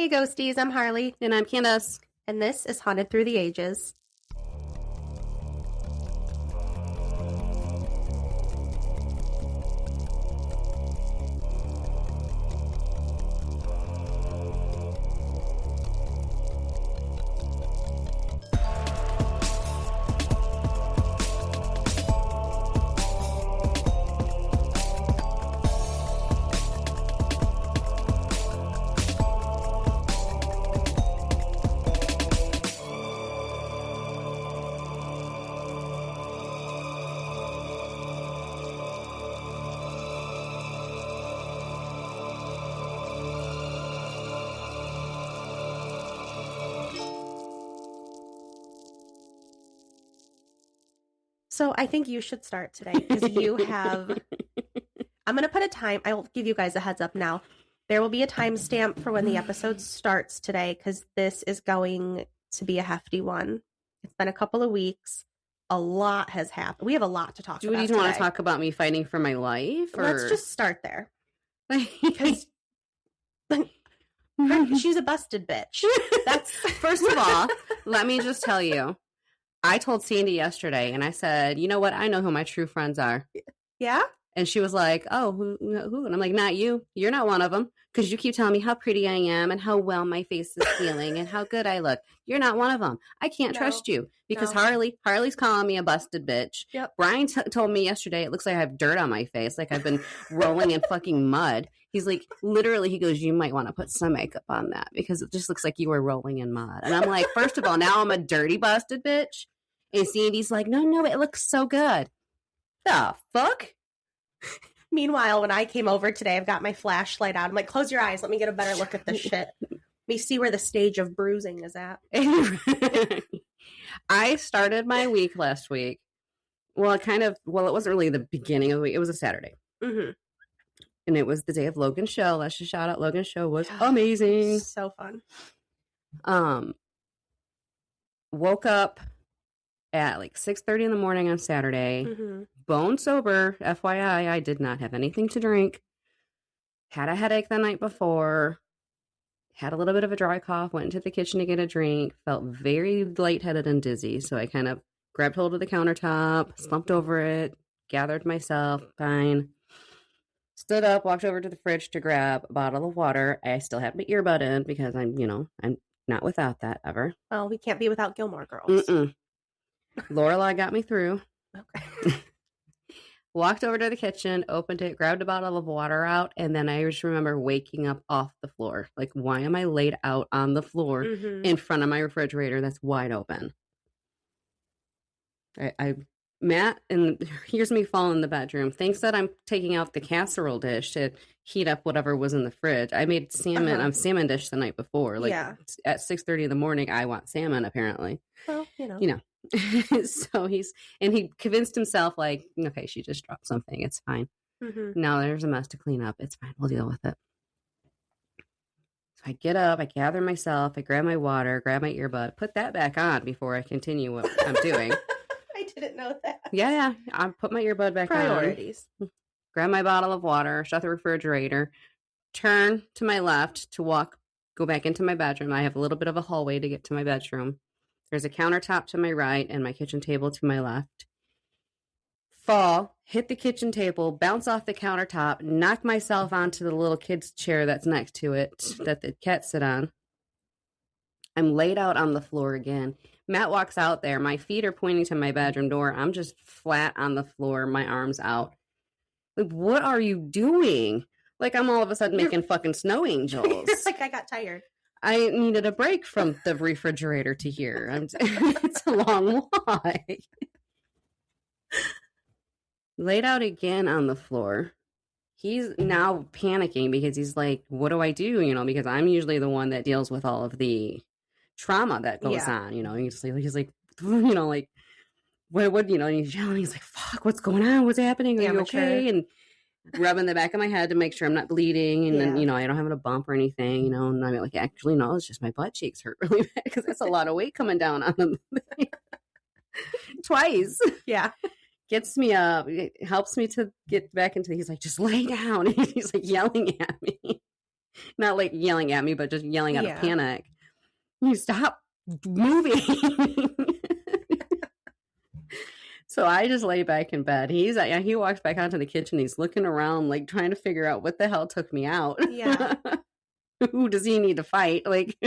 Hey ghosties, I'm Harley. And I'm Candace. And this is Haunted Through the Ages. So I think you should start today because you have, I'm going to put a time, I will give you guys a heads up now. There will be a timestamp for when the episode starts today because this is going to be a hefty one. It's been a couple of weeks. A lot has happened. We have a lot to talk about. Do you want to talk about me fighting for my life? Or... Let's just start there. Because she's a busted bitch. That's First of all, let me just tell you. I told Sandy yesterday, and I said, you know what? I know who my true friends are. Yeah? And she was like, oh, who? And I'm like, not you. You're not one of them. Because you keep telling me how pretty I am and how well my face is feeling and how good I look. You're not one of them. I can't trust you. Because Harley's calling me a busted bitch. Yep. Brian told me yesterday, it looks like I have dirt on my face. Like I've been rolling in fucking mud. He's like, literally, he goes, you might want to put some makeup on that because it just looks like you were rolling in mud. And I'm like, first of all, now I'm a dirty busted bitch. And Sandy's like, no, it looks so good. The fuck? Meanwhile, when I came over today, I've got my flashlight out. I'm like, close your eyes. Let me get a better look at this shit. Let me see where the stage of bruising is at. I started my week last week. Well, it wasn't really the beginning of the week. It was a Saturday. Mm-hmm. And it was the day of Logan's show. Let's just shout out Logan's show was amazing. So fun. Woke up at like 6:30 in the morning on Saturday. Mm-hmm. Bone sober, FYI, I did not have anything to drink. Had a headache the night before. Had a little bit of a dry cough. Went into the kitchen to get a drink. Felt very lightheaded and dizzy. So I kind of grabbed hold of the countertop, slumped over it, gathered myself, fine. Stood up, walked over to the fridge to grab a bottle of water. I still had my earbud in because I'm not without that ever. Well, we can't be without Gilmore Girls. Lorelai got me through. Okay. Walked over to the kitchen, opened it, grabbed a bottle of water out, and then I just remember waking up off the floor. Like, why am I laid out on the floor in front of my refrigerator that's wide open? Matt, and here's me falling in the bedroom, thinks that I'm taking out the casserole dish to heat up whatever was in the fridge. I made salmon, salmon dish the night before. Like, at 6:30 in the morning, I want salmon, apparently. Well, You know. So he convinced himself, like, okay, she just dropped something. It's fine. Now there's a mess to clean up. It's fine. We'll deal with it. So I get up, I gather myself, I grab my water, grab my earbud, put that back on before I continue what I'm doing. I didn't know that. Yeah. I put my earbud back on. Priorities. Grab my bottle of water, shut the refrigerator, turn to my left to go back into my bedroom. I have a little bit of a hallway to get to my bedroom. There's a countertop to my right and my kitchen table to my left. Fall, hit the kitchen table, bounce off the countertop, knock myself onto the little kid's chair that's next to it that the cats sit on. I'm laid out on the floor again. Matt walks out there. My feet are pointing to my bedroom door. I'm just flat on the floor, my arms out. Like, what are you doing? Like, I'm all of a sudden making fucking snow angels. Like, I got tired. I needed a break from the refrigerator to here. It's a long walk. Laid out again on the floor. He's now panicking because he's like, what do I do? Because I'm usually the one that deals with all of the trauma that goes on. He's like, like, what, and he's yelling. He's like, fuck, what's going on? What's happening? Are you okay? And rubbing the back of my head to make sure I'm not bleeding. And then, I don't have a bump or anything, and I'm like, actually, no, it's just my butt cheeks hurt really bad because that's a lot of weight coming down on them. Twice. Yeah. Gets me up, it helps me to get back into, he's like, just lay down. He's like yelling at me. Not like yelling at me, but just yelling out of Yeah. panic. You stop moving. So I just lay back in bed. He walks back onto the kitchen. He's looking around, like trying to figure out what the hell took me out. Yeah. Who does he need to fight? Like,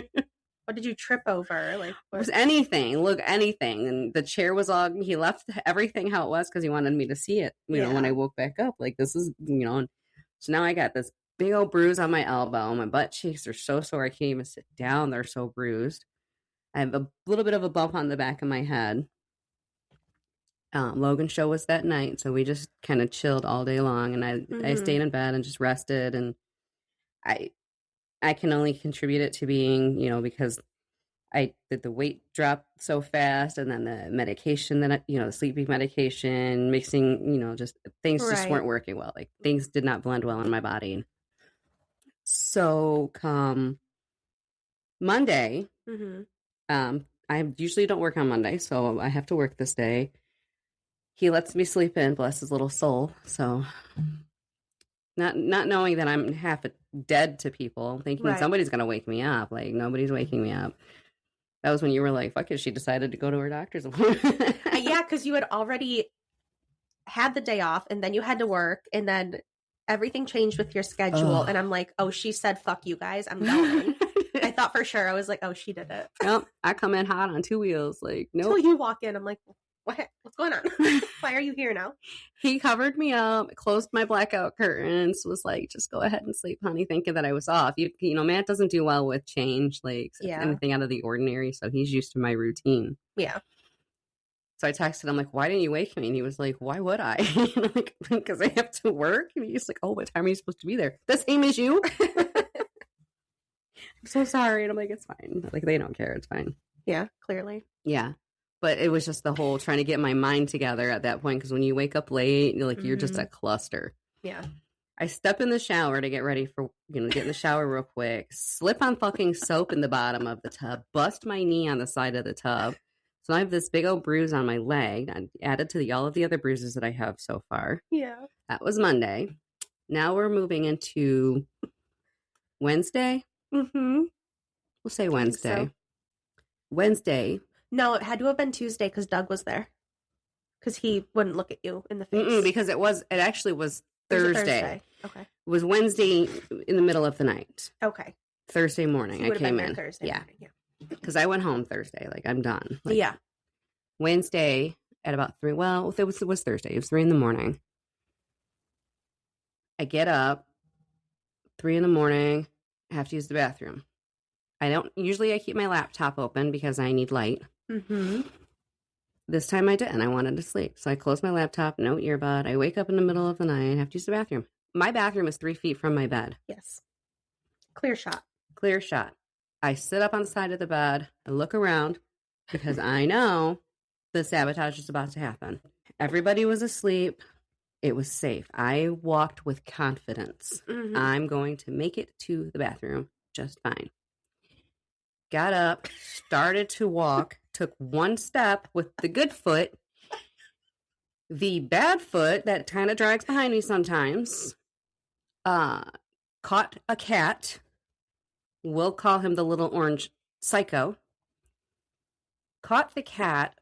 what did you trip over? Like, it was anything. Look, anything. And the chair was all. He left everything how it was because he wanted me to see it. You know, when I woke back up, like this is, you know. So now I got this big old bruise on my elbow. My butt cheeks are so sore I can't even sit down. They're so bruised. I have a little bit of a bump on the back of my head. Logan's show was that night, so we just kind of chilled all day long, and I stayed in bed and just rested. And I can only contribute it to being, you know, because I did the weight drop so fast, and then the medication that the sleeping medication mixing, you know, just things just weren't working well. Like things did not blend well in my body. So come Monday, I usually don't work on Monday, so I have to work this day. He lets me sleep in, bless his little soul. So not knowing that I'm half dead to people, thinking somebody's going to wake me up. Like, nobody's waking me up. That was when you were like, fuck it, she decided to go to her doctor's appointment. Yeah, because you had already had the day off, and then you had to work, and then everything changed with your schedule. And I'm like, oh, she said, fuck you guys, I'm going. I thought for sure. I was like, oh, she did it. Nope, I come in hot on two wheels. Like, nope. Until you walk in, I'm like, what's going on? Why are you here now? He covered me up, closed my blackout curtains, was like, just go ahead and sleep, honey, thinking that I was off. You know, Matt doesn't do well with change, like anything out of the ordinary, so he's used to my routine. Yeah. So I texted him, like, why didn't you wake me? And he was like, why would I? And I'm like, because I have to work. And he's like, oh, what time are you supposed to be there? The same as you? I'm so sorry. And I'm like, it's fine. Like, they don't care. It's fine. Yeah, clearly. Yeah. But it was just the whole trying to get my mind together at that point. Because when you wake up late, you're just a cluster. Yeah. I step in the shower to get ready for, get in the shower real quick. Slip on fucking soap in the bottom of the tub. Bust my knee on the side of the tub. So I have this big old bruise on my leg, added to all of the other bruises that I have so far. Yeah. That was Monday. Now we're moving into Wednesday. Mm-hmm. We'll say Wednesday. So. Wednesday. No, it had to have been Tuesday because Doug was there. Because he wouldn't look at you in the face. Because it actually was Thursday. Okay. It was Wednesday in the middle of the night. Okay. Thursday morning, I came in. Thursday morning, yeah. Because I went home Thursday. Like, I'm done. Like, yeah. Wednesday at about 3. Well, it was Thursday. It was 3 a.m. I get up 3 a.m. I have to use the bathroom. I keep my laptop open because I need light. Mm-hmm. This time I didn't. I wanted to sleep. So I closed my laptop, no earbud. I wake up in the middle of the night and have to use the bathroom. My bathroom is 3 feet from my bed. Yes. Clear shot. Clear shot. I sit up on the side of the bed. I look around because I know the sabotage is about to happen. Everybody was asleep. It was safe. I walked with confidence. Mm-hmm. I'm going to make it to the bathroom just fine. Got up, started to walk, took one step with the good foot. The bad foot that kind of drags behind me sometimes caught a cat. We'll call him the little orange psycho. Caught the cat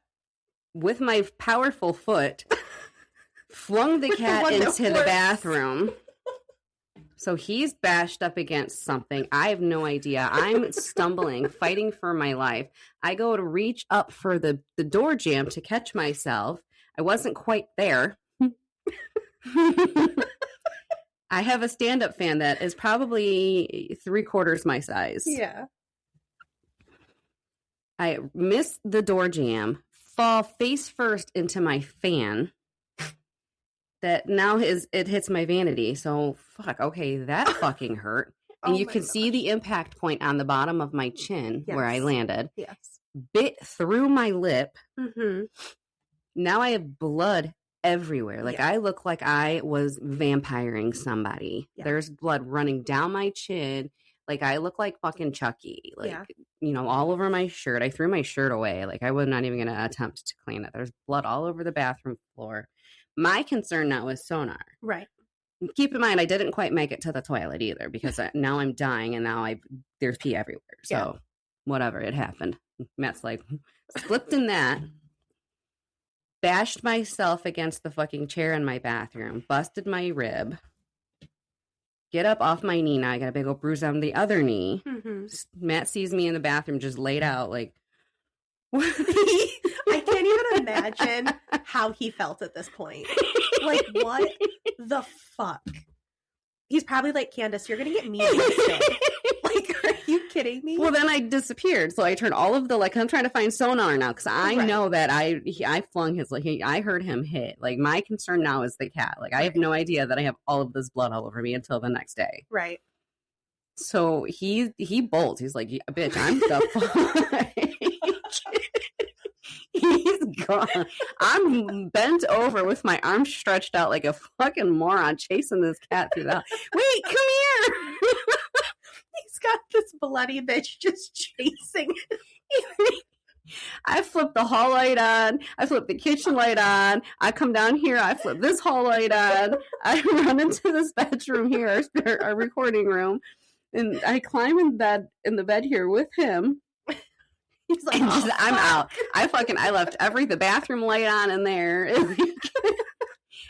with my powerful foot, flung the cat into the bathroom. So he's bashed up against something. I have no idea. I'm stumbling, fighting for my life. I go to reach up for the door jamb to catch myself. I wasn't quite there. I have a stand-up fan that is probably 3/4 my size. Yeah. I miss the door jamb, fall face first into my fan. That now it hits my vanity. So, fuck, okay, that fucking hurt. And you can see the impact point on the bottom of my chin where I landed. Yes. Bit through my lip. Mm-hmm. Now I have blood everywhere. Like, I look like I was vampiring somebody. Yeah. There's blood running down my chin. Like, I look like fucking Chucky. Like, all over my shirt. I threw my shirt away. Like, I was not even going to attempt to clean it. There's blood all over the bathroom floor. My concern now is sonar. Right. Keep in mind, I didn't quite make it to the toilet either because now I'm dying and now there's pee everywhere. So whatever, it happened. Matt's like, slipped in that, bashed myself against the fucking chair in my bathroom, busted my rib, get up off my knee. Now I got a big old bruise on the other knee. Mm-hmm. Matt sees me in the bathroom just laid out like, I can't even imagine how he felt at this point. Like, what the fuck? He's probably like, Candace, you're gonna get me arrested. Like, are you kidding me? Well, then I disappeared. So I turned all of the, like, I'm trying to find sonar now because I know that I flung his, like, I heard him hit. Like, my concern now is the cat. Like, I have no idea that I have all of this blood all over me until the next day. Right. So he bolts. He's like, bitch, I'm the He's gone. I'm bent over with my arms stretched out like a fucking moron chasing this cat through the house. Wait, come here. He's got this bloody bitch just chasing. I flip the hall light on. I flip the kitchen light on. I come down here. I flip this hall light on. I run into this bedroom here, our recording room, and I climb in the bed here with him. He's like, I'm out. I left the bathroom light on in there.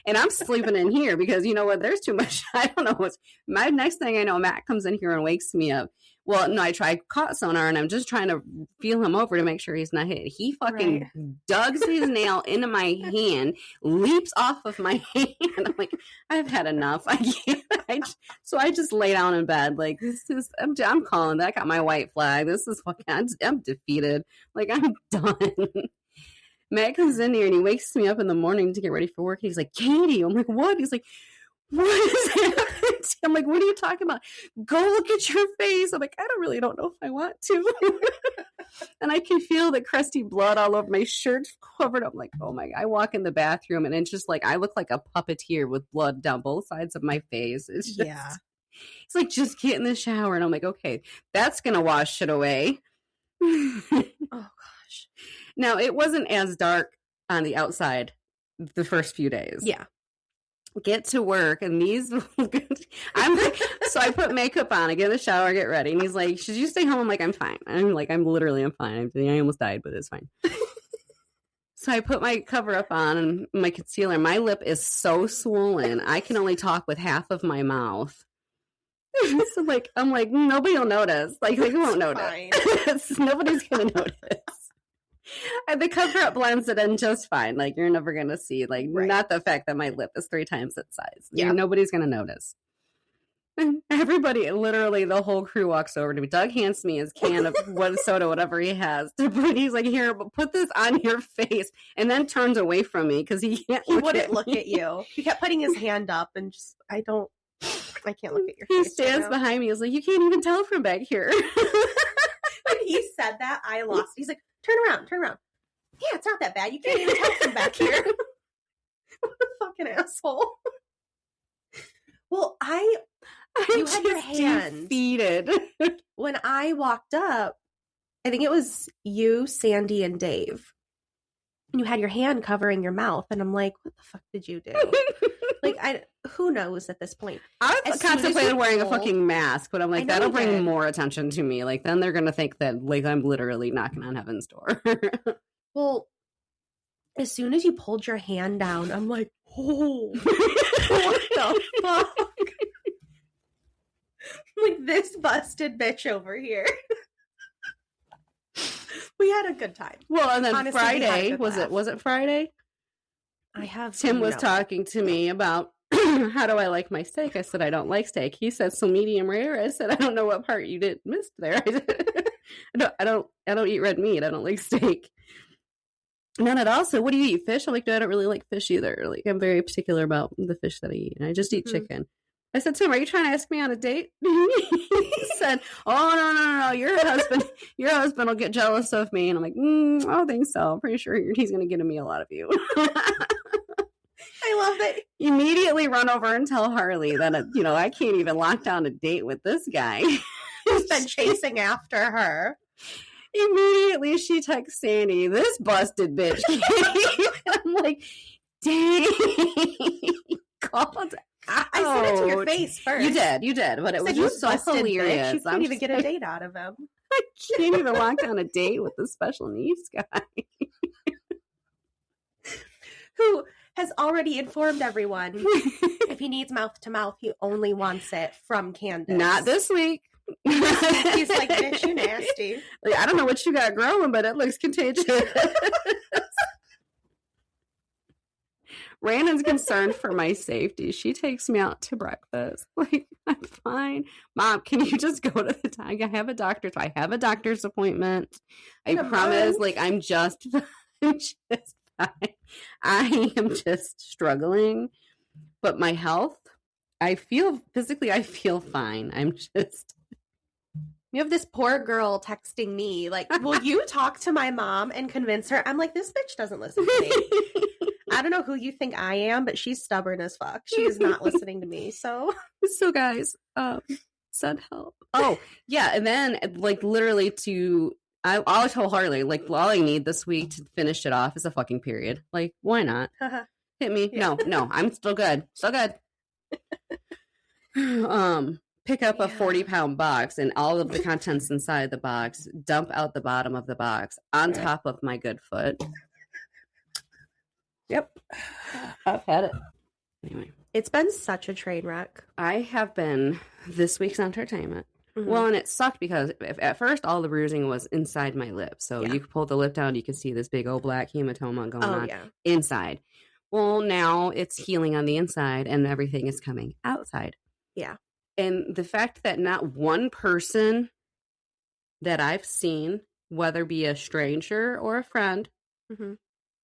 And I'm sleeping in here because you know what? There's too much. I don't know my next thing I know, Matt comes in here and wakes me up. Well, no, I tried caught sonar and I'm just trying to feel him over to make sure he's not hit. He fucking digs his nail into my hand, leaps off of my hand. I'm like, I've had enough. I can't. So I just lay down in bed. Like, I'm calling that. I got my white flag. This is fucking, I'm defeated. Like, I'm done. Matt comes in here and he wakes me up in the morning to get ready for work. He's like, Katie. I'm like, what? He's like, what is happening? I'm like, what are you talking about? Go look at your face. I'm like, I don't know if I want to. And I can feel the crusty blood all over my shirt covered. I'm like, oh my God. I walk in the bathroom and it's just like, I look like a puppeteer with blood down both sides of my face. It's just, it's like, just get in the shower. And I'm like, okay, that's going to wash it away. Oh gosh. Now, it wasn't as dark on the outside the first few days. Yeah. Get to work and I'm like, so I put makeup on, I get in the shower, get ready, and he's like, should you stay home? I'm like, I'm fine. I'm like, I'm fine. I almost died, but it's fine. So I put my cover up on and my concealer. My lip is so swollen, I can only talk with half of my mouth. So like, I'm like, nobody will notice. Like they won't notice. Nobody's gonna notice. And the cover up blends it in just fine. Like you're never gonna see, like not the fact that my lip is 3 times its size. Yeah, nobody's gonna notice. And everybody, literally, the whole crew walks over to me. Doug hands me his can of soda, whatever he has. He's like, "Here, put this on your face," and then turns away from me because he wouldn't look at you. He kept putting his hand up, and just I can't look at your face. He stands behind me. He's like, "You can't even tell from back here." When he said that, I lost. He's like, turn around. Yeah, it's not that bad. You can't even tell from back here. What a fucking asshole. Well, you had your hand defeated. When I walked up, I think it was you, Sandy, and Dave. And you had your hand covering your mouth. And I'm like, what the fuck did you do? Like, who knows at this point? I contemplated wearing a fucking mask, but I'm like, that'll bring more attention to me. Like, then they're going to think that, like, I'm literally knocking on heaven's door. Well, as soon as you pulled your hand down, I'm like, oh, what the fuck? Like, this busted bitch over here. We had a good time. Well, and then honestly, Friday, was it Friday? Tim was talking to me about how do I like my steak? I said, I don't like steak. He said, so medium rare. I said, I don't know what part you didn't miss there. I said, I don't eat red meat. I don't like steak. And then it also, what do you eat? Fish? I'm like, no, I don't really like fish either. Like, I'm very particular about the fish that I eat. And I just eat chicken. I said, Tim, are you trying to ask me on a date? He said, oh, no. Your husband will get jealous of me. And I'm like, I don't think so. I'm pretty sure he's going to get a meal out of you. I love that. Immediately run over and tell Harley that, I can't even lock down a date with this guy. He's been chasing after her. Immediately she texts Sandy, this busted bitch. I'm like, dang. I said it to your face first. You did, but it was just so hilarious. You can't even get a date out of him. I can't even walk on a date with a special needs guy. Who has already informed everyone if he needs mouth to mouth, he only wants it from Candace. Not this week. He's like, bitch, you nasty. Like, I don't know what you got growing, but it looks contagious. Randon's concerned for my safety. She takes me out to breakfast. Like, I'm fine. Mom, can you just go to the doctor? I have a doctor's appointment. I promise. Like, I'm just fine. I am just struggling. But my health, I feel fine. I'm just. You have this poor girl texting me, like, will you talk to my mom and convince her? I'm like, this bitch doesn't listen to me. I don't know who you think I am, but she's stubborn as fuck. She is not listening to me. So guys, send help. Oh, yeah. And then, like, literally I'll tell Harley, like, all I need this week to finish it off is a fucking period. Like, why not? Hit me. Yeah. No, I'm still good. Still good. Pick up a 40-pound box and all of the contents inside the box, dump out the bottom of the box on top of my good foot. Yep. I've had it. Anyway. It's been such a train wreck. I have been this week's entertainment. Mm-hmm. Well, and it sucked because at first all the bruising was inside my lip. So you could pull the lip down, you can see this big old black hematoma going on inside. Well, now it's healing on the inside and everything is coming outside. Yeah. And the fact that not one person that I've seen, whether be a stranger or a friend,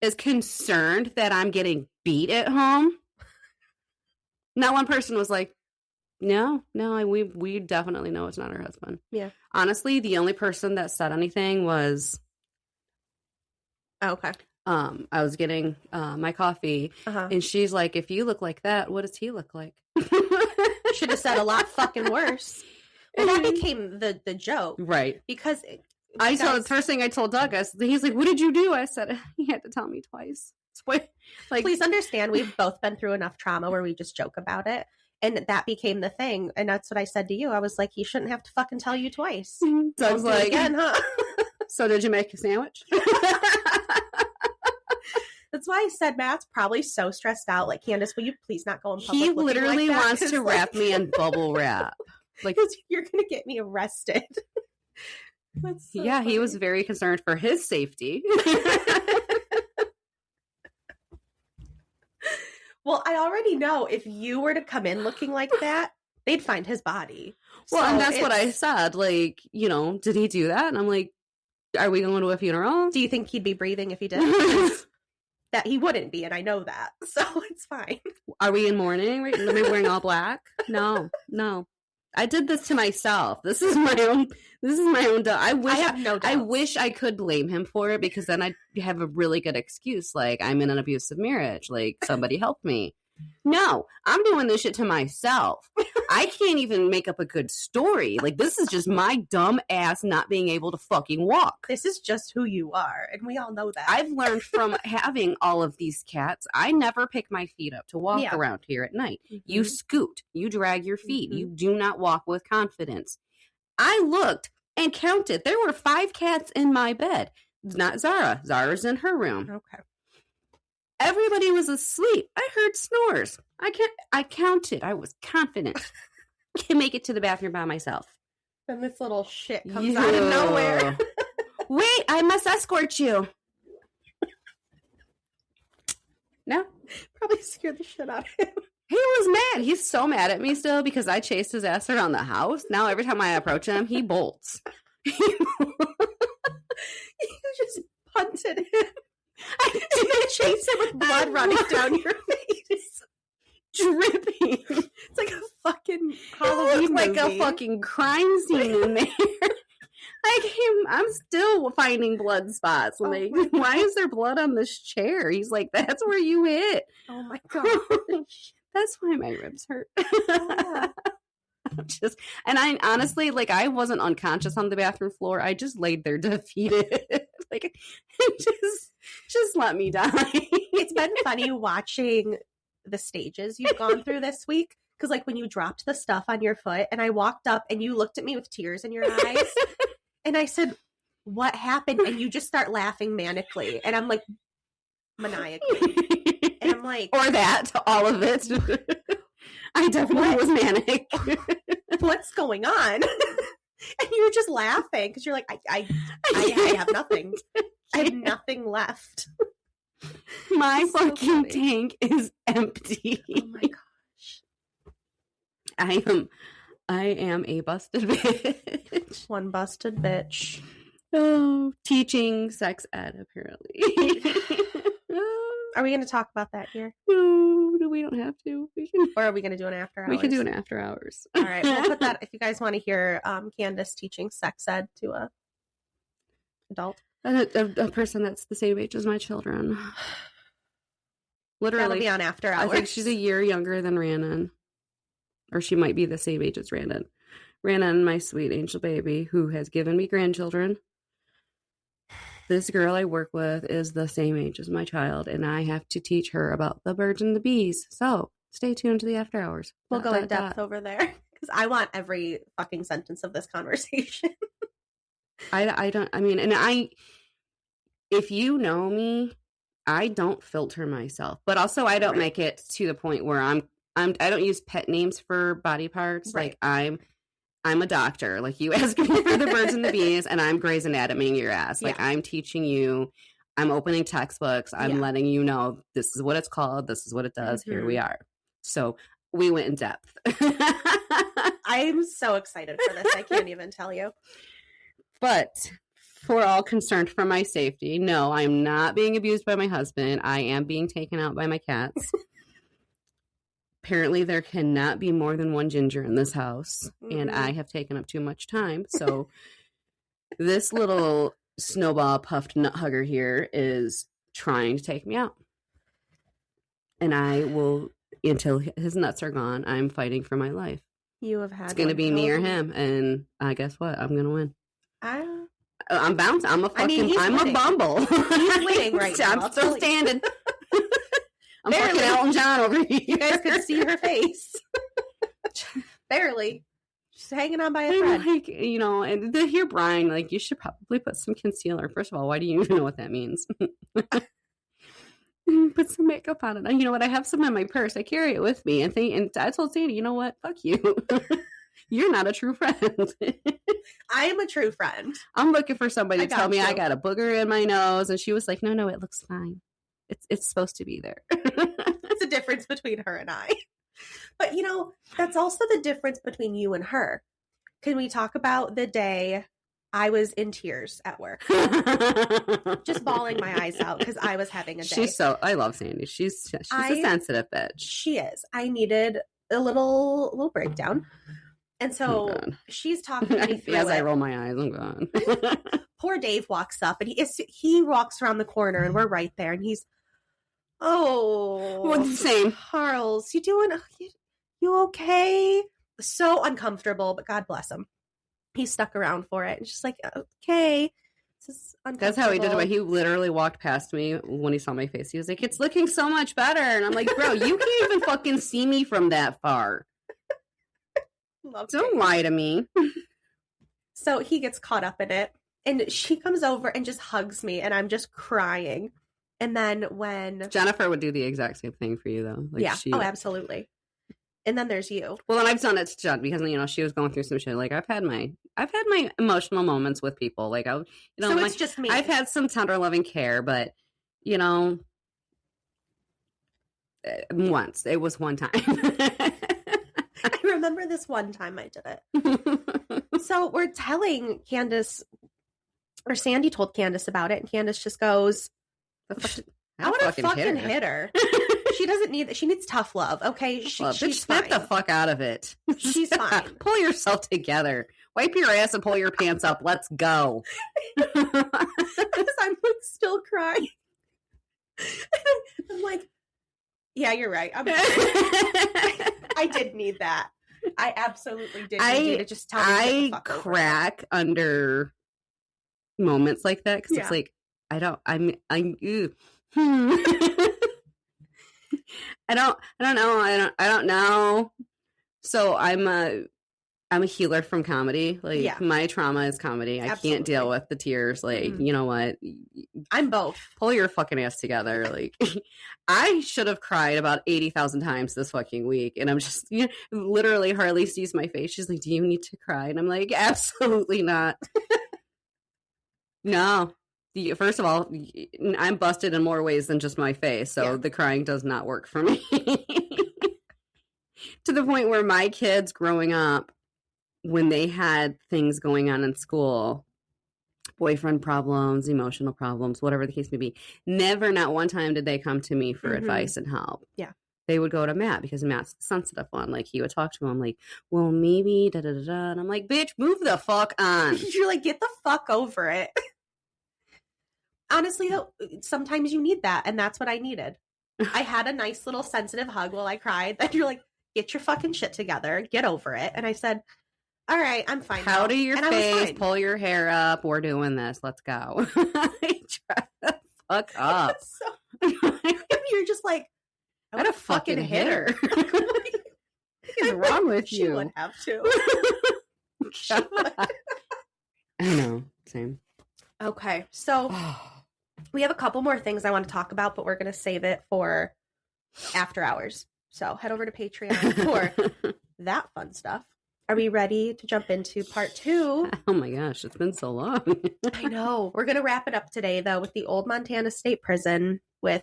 is concerned that I'm getting beat at home. Not one person was like, no, we definitely know it's not her husband. Yeah. Honestly, the only person that said anything was... Oh, okay. I was getting my coffee, and she's like, if you look like that, what does he look like? Should have said a lot fucking worse. Well, that became the joke. Right. Because... the first thing I told Doug, he's like, what did you do? I said, he had to tell me twice. Like, please understand, we've both been through enough trauma where we just joke about it. And that became the thing. And that's what I said to you. I was like, he shouldn't have to fucking tell you twice. So I was like, again, huh? So did you make a sandwich? That's why I said Matt's probably so stressed out. Like, Candace, will you please not go in public? He literally like wants to wrap me in bubble wrap. Like, you're going to get me arrested. That's so funny. He was very concerned for his safety. Well, I already know if you were to come in looking like that, they'd find his body. Well, and that's what I said. Like, did he do that? And I'm like, are we going to a funeral? Do you think he'd be breathing if he did? That he wouldn't be, and I know that. So it's fine. Are we in mourning? Are we wearing all black? No. I did this to myself. This is my own. I wish I could blame him for it, because then I'd have a really good excuse. Like, I'm in an abusive marriage. Like, somebody help me. No, I'm doing this shit to myself. I can't even make up a good story. Like, this is just my dumb ass not being able to fucking walk. This is just who you are, and we all know that. I've learned from having all of these cats. I never pick my feet up to walk around here at night. Mm-hmm. You scoot. You drag your feet. Mm-hmm. You do not walk with confidence. I looked and counted. There were 5 cats in my bed. Not Zara. Zara's in her room. Okay. Everybody was asleep. I heard snores. I counted. I was confident. Can make it to the bathroom by myself. Then this little shit comes out of nowhere. Wait, I must escort you. No? Probably scared the shit out of him. He was mad. He's so mad at me still because I chased his ass around the house. Now every time I approach him, he bolts. You just punted him. I chase him with blood running down your face. Dripping. It's like a fucking Halloween movie. Like a fucking crime scene in there. I'm still finding blood spots. Like, why is there blood on this chair? He's like, that's where you hit. Oh my God. That's why my ribs hurt. Yeah. And I honestly, like, I wasn't unconscious on the bathroom floor. I just laid there defeated. Like, just let me die. It's been funny watching the stages you've gone through this week. Because, like, when you dropped the stuff on your foot and I walked up and you looked at me with tears in your eyes and I said, what happened? And you just start laughing manically. And I'm like, maniacally. And I'm like, or that, all of it. I definitely was manic. What's going on? And you were just laughing because you're like, I have nothing. I have nothing left. My fucking tank is empty. Oh my gosh. I am a busted bitch. One busted bitch. Oh, teaching sex ed, apparently. Are we going to talk about that here? No, we don't have to. Or are we going to do an after hours? We can do an after hours. All right, we'll put that if you guys want to hear Candace teaching sex ed to a adult. A person that's the same age as my children. Literally. That'll be on after hours. I think she's a year younger than Rhiannon. Or she might be the same age as Rhiannon. Rhiannon, my sweet angel baby, who has given me grandchildren. This girl I work with is the same age as my child, and I have to teach her about the birds and the bees. So stay tuned to the after hours. We'll go in depth over there because I want every fucking sentence of this conversation. If you know me, I don't filter myself, but also I don't make it to the point where I don't use pet names for body parts. Right. Like I'm a doctor. Like, you ask me for the birds and the bees, and I'm Grey's Anatomy-ing your ass. Like, I'm teaching you. I'm opening textbooks. I'm letting you know this is what it's called. This is what it does. Mm-hmm. Here we are. So we went in depth. I'm so excited for this. I can't even tell you. But for all concerned for my safety, no, I'm not being abused by my husband. I am being taken out by my cats. Apparently, there cannot be more than one Ginger in this house, and I have taken up too much time. So this little snowball puffed nut hugger here is trying to take me out. And I will, until his nuts are gone, I'm fighting for my life. You have had. It's going to be me or him, and guess what? I'm going to win. I'm bouncing. I'm a bumble. He's winning right now. I'm still standing. I'm fucking Elton John over here. You guys could see her face. Barely. She's hanging on by a thread. Like, and to hear Brian, like, you should probably put some concealer. First of all, why do you even know what that means? Put some makeup on it. You know what? I have some in my purse. I carry it with me. And I told Sandy, you know what? Fuck you. You're not a true friend. I am a true friend. I'm looking for somebody to tell me I got a booger in my nose. And she was like, no, it looks fine. It's supposed to be there. It's a difference between her and I. But, that's also the difference between you and her. Can we talk about the day I was in tears at work? Just bawling my eyes out because I was having a day. I love Sandy. She's a sensitive bitch. She is. I needed a little breakdown. And so she's talking to me through as I roll my eyes, I'm gone. Poor Dave walks up and he walks around the corner and we're right there and he's, same. Charles, you okay? So uncomfortable, but God bless him. He stuck around for it and just like, okay. This is uncomfortable. That's how he did it. He literally walked past me when he saw my face. He was like, it's looking so much better. And I'm like, bro, you can't even fucking see me from that far. Don't lie to me. So he gets caught up in it. And she comes over and just hugs me. And I'm just crying. And then when... Jennifer would do the exact same thing for you, though. Like, yeah. Absolutely. And then there's you. Well, and I've done it to Jen because, she was going through some shit. Like, I've had my emotional moments with people. Like, so it's just me. I've had some tender loving care, but, once. It was one time. I remember this one time I did it. So we're telling Candace, or Sandy told Candace about it, and Candace just goes, I want to fucking hit her. She doesn't need that. She needs tough love, okay? She's fine. Snap the fuck out of it. She's fine. Pull yourself together. Wipe your ass and pull your pants up. Let's go. Because I'm still crying. I'm like, yeah, you're right. I did need that. I absolutely did need you to just tell me. I crack under moments like that because it's like, I don't know. I don't know. So I'm a healer from comedy. Like my trauma is comedy. I can't deal with the tears. Like, you know what? I'm both. Pull your fucking ass together. Like I should have cried about 80,000 times this fucking week. And I'm just, literally Harley sees my face. She's like, do you need to cry? And I'm like, absolutely not. No. First of all, I'm busted in more ways than just my face. So the crying does not work for me. To the point where my kids growing up, when they had things going on in school, boyfriend problems, emotional problems, whatever the case may be, never, not one time did they come to me for advice and help. Yeah. They would go to Matt because Matt's the sensitive one. Like, he would talk to him like, well, maybe, da-da-da-da. And I'm like, bitch, move the fuck on. You're like, get the fuck over it. Honestly, though, sometimes you need that, and that's what I needed. I had a nice little sensitive hug while I cried. Then you're like, get your fucking shit together, get over it. And I said, all right, I'm fine. Powder your face, pull your hair up. We're doing this. Let's go. Try to fuck up. You're just like, I would have fucking hit her. What is wrong with you? She would have to. I know. Same. Okay, so we have a couple more things I want to talk about, but we're going to save it for after hours. So head over to Patreon for that fun stuff. Are we ready to jump into part 2? Oh my gosh, it's been so long. I know. We're going to wrap it up today, though, with the Old Montana State Prison. I'm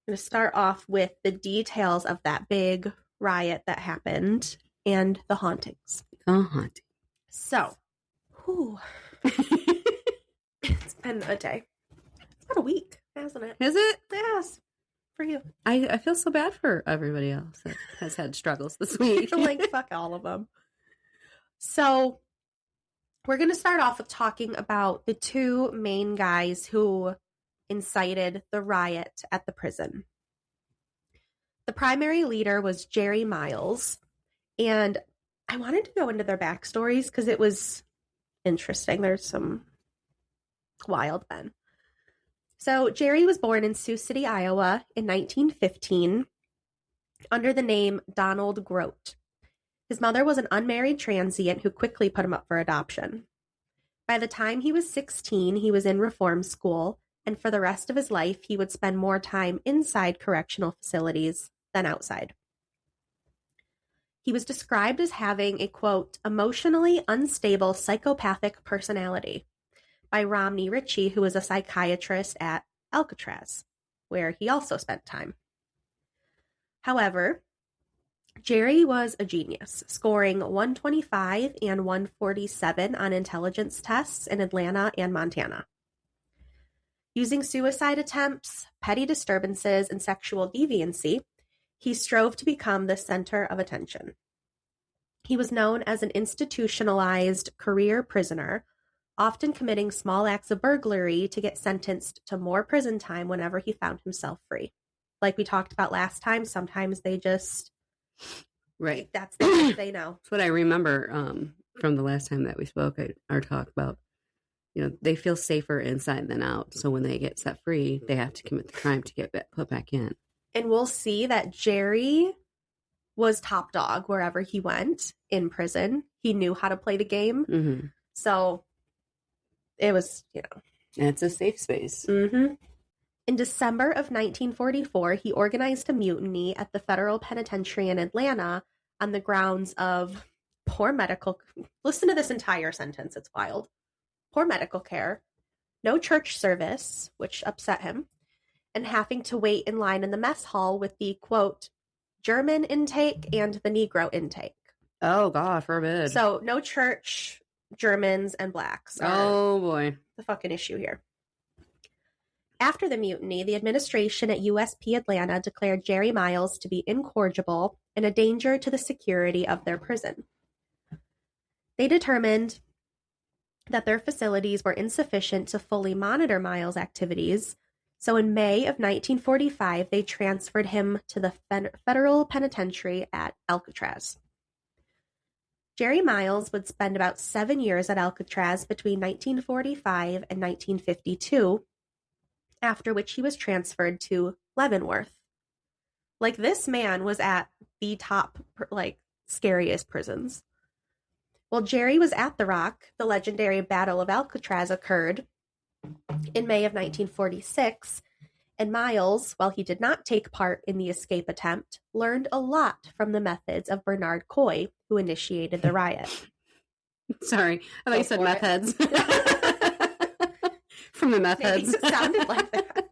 going to start off with the details of that big riot that happened and the hauntings. So, it's been a day. It's been a week, hasn't it? Is it? Yes. For you. I feel so bad for everybody else that has had struggles this week. Like, fuck all of them. So, we're going to start off with talking about the 2 main guys who incited the riot at the prison. The primary leader was Jerry Miles, and I wanted to go into their backstories because it was interesting. There's some wild men. So Jerry was born in Sioux City, Iowa in 1915 under the name Donald Grote. His mother was an unmarried transient who quickly put him up for adoption. By the time he was 16, he was in reform school, and for the rest of his life, he would spend more time inside correctional facilities than outside. He was described as having a, quote, emotionally unstable psychopathic personality by Romney Ritchie, who was a psychiatrist at Alcatraz, where he also spent time. However, Jerry was a genius, scoring 125 and 147 on intelligence tests in Atlanta and Montana. Using suicide attempts, petty disturbances, and sexual deviancy, he strove to become the center of attention. He was known as an institutionalized career prisoner, often committing small acts of burglary to get sentenced to more prison time whenever he found himself free. Like we talked about last time, sometimes they just... Right. That's the best they know. That's what I remember from the last time that we spoke, our talk about, they feel safer inside than out. So when they get set free, they have to commit the crime to get put back in. And we'll see that Jerry was top dog wherever he went in prison. He knew how to play the game. Mm-hmm. So it was, It's a safe space. Mm-hmm. In December of 1944, he organized a mutiny at the federal penitentiary in Atlanta on the grounds of poor medical... Listen to this entire sentence. It's wild. Poor medical care, no church service, which upset him, and having to wait in line in the mess hall with the, quote, German intake and the Negro intake. Oh, God forbid. So no church, Germans, and blacks. Oh, boy. The fucking issue here. After the mutiny, the administration at USP Atlanta declared Jerry Miles to be incorrigible and a danger to the security of their prison. They determined that their facilities were insufficient to fully monitor Miles' activities, so in May of 1945, they transferred him to the federal penitentiary at Alcatraz. Jerry Miles would spend about 7 years at Alcatraz between 1945 and 1952, after which he was transferred to Leavenworth, Like, this man was at the top, like, scariest prisons. While Jerry was at the Rock, the legendary Battle of Alcatraz occurred in May of 1946, and Miles, while he did not take part in the escape attempt, learned a lot from the methods of Bernard Coy, who initiated the riot. Sorry, I thought you said meth heads. From the meth heads. It sounded like that.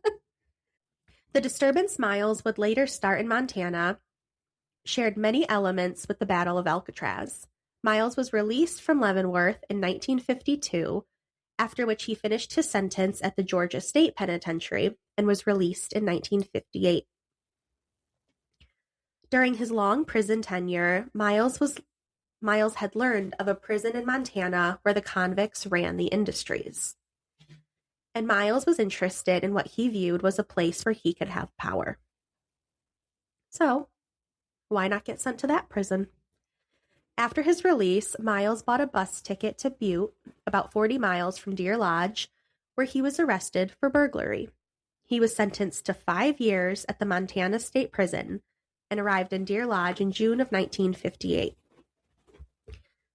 The disturbance Miles would later start in Montana shared many elements with the Battle of Alcatraz. Miles was released from Leavenworth in 1952, after which he finished his sentence at the Georgia State Penitentiary and was released in 1958. During his long prison tenure, Miles had learned of a prison in Montana where the convicts ran the industries. And Miles was interested in what he viewed was a place where he could have power. So, why not get sent to that prison? After his release, Miles bought a bus ticket to Butte, about 40 miles from Deer Lodge, where he was arrested for burglary. He was sentenced to 5 years at the Montana State Prison and arrived in Deer Lodge in June of 1958.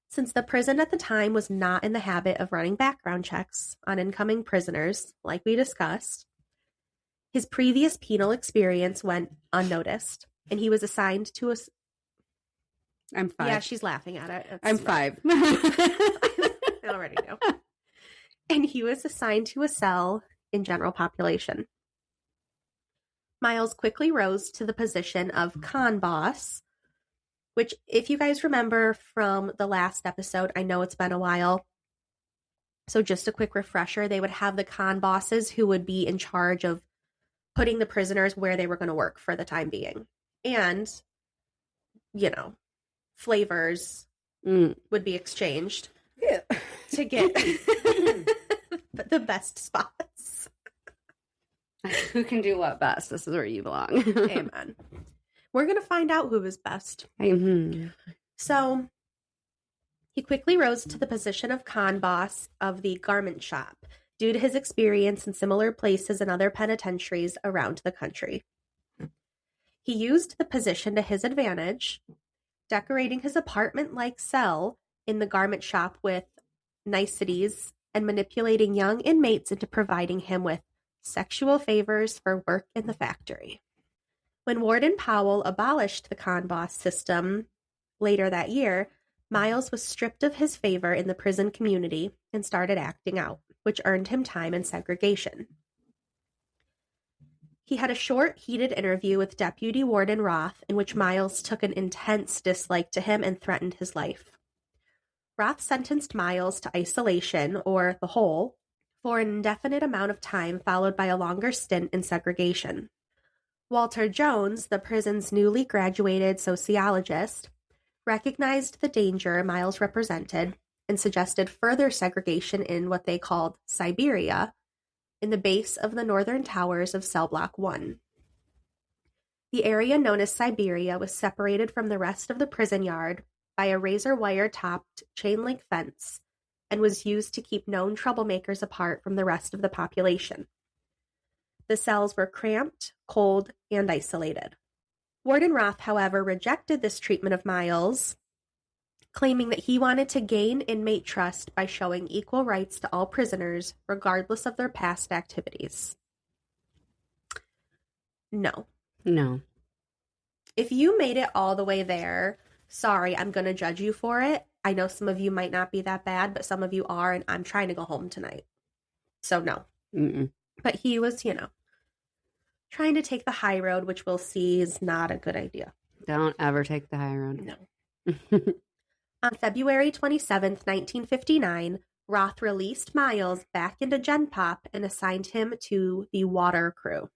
Since the prison at the time was not in the habit of running background checks on incoming prisoners, like we discussed, his previous penal experience went unnoticed, and he was assigned to a... I'm 5. Yeah, she's laughing at it. I'm 5. I already know. And he was assigned to a cell in general population. Miles quickly rose to the position of con boss, which, if you guys remember from the last episode, I know it's been a while, so just a quick refresher, they would have the con bosses who would be in charge of putting the prisoners where they were going to work for the time being. And, you know, flavors would be exchanged to get the best spots. Who can do what best? This is where you belong. Amen. We're going to find out who is best. So he quickly rose to the position of con boss of the garment shop due to his experience in similar places and other penitentiaries around the country. He used the position to his advantage, decorating his apartment-like cell in the garment shop with niceties and manipulating young inmates into providing him with sexual favors for work in the factory. When Warden Powell abolished the con boss system later that year, Miles was stripped of his favor in the prison community and started acting out, which earned him time in segregation. He had a short, heated interview with Deputy Warden Roth in which Miles took an intense dislike to him and threatened his life. Roth sentenced Miles to isolation, or the hole, for an indefinite amount of time, followed by a longer stint in segregation. Walter Jones, the prison's newly graduated sociologist, recognized the danger Miles represented and suggested further segregation in what they called Siberia, in the base of the northern towers of Cell Block 1. The area known as Siberia was separated from the rest of the prison yard by a razor wire-topped chain-link fence and was used to keep known troublemakers apart from the rest of the population. The cells were cramped, cold, and isolated. Warden Roth, however, rejected this treatment of Miles, claiming that he wanted to gain inmate trust by showing equal rights to all prisoners, regardless of their past activities. No. If you made it all the way there, sorry, I'm going to judge you for it. I know some of you might not be that bad, but some of you are, and I'm trying to go home tonight. So no. But he was, trying to take the high road, which we'll see is not a good idea. Don't ever take the high road. No. On February 27th, 1959, Roth released Miles back into Gen Pop and assigned him to the water crew.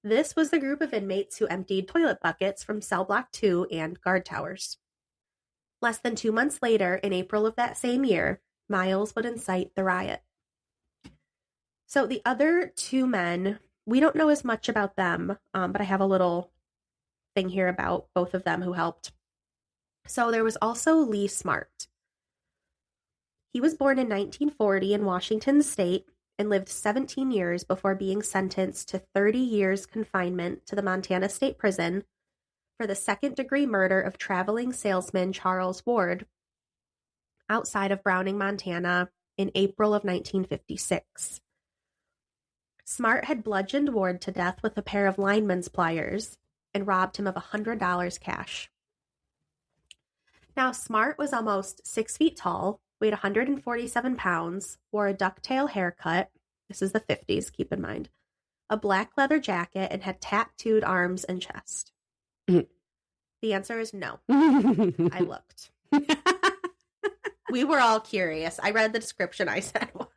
This was the group of inmates who emptied toilet buckets from Cell Block 2 and guard towers. Less than 2 months later, in April of that same year, Miles would incite the riot. So the other 2 men, we don't know as much about them, but I have a little thing here about both of them who helped. So there was also Lee Smart. He was born in 1940 in Washington State and lived 17 years before being sentenced to 30 years confinement to the Montana State Prison for the second-degree murder of traveling salesman Charles Ward outside of Browning, Montana in April of 1956. Smart had bludgeoned Ward to death with a pair of lineman's pliers and robbed him of $100 cash. Now, Smart was almost 6 feet tall, weighed 147 pounds, wore a ducktail haircut. This is the 50s, keep in mind. A black leather jacket, and had tattooed arms and chest. The answer is no. I looked. We were all curious. I read the description. I said, well,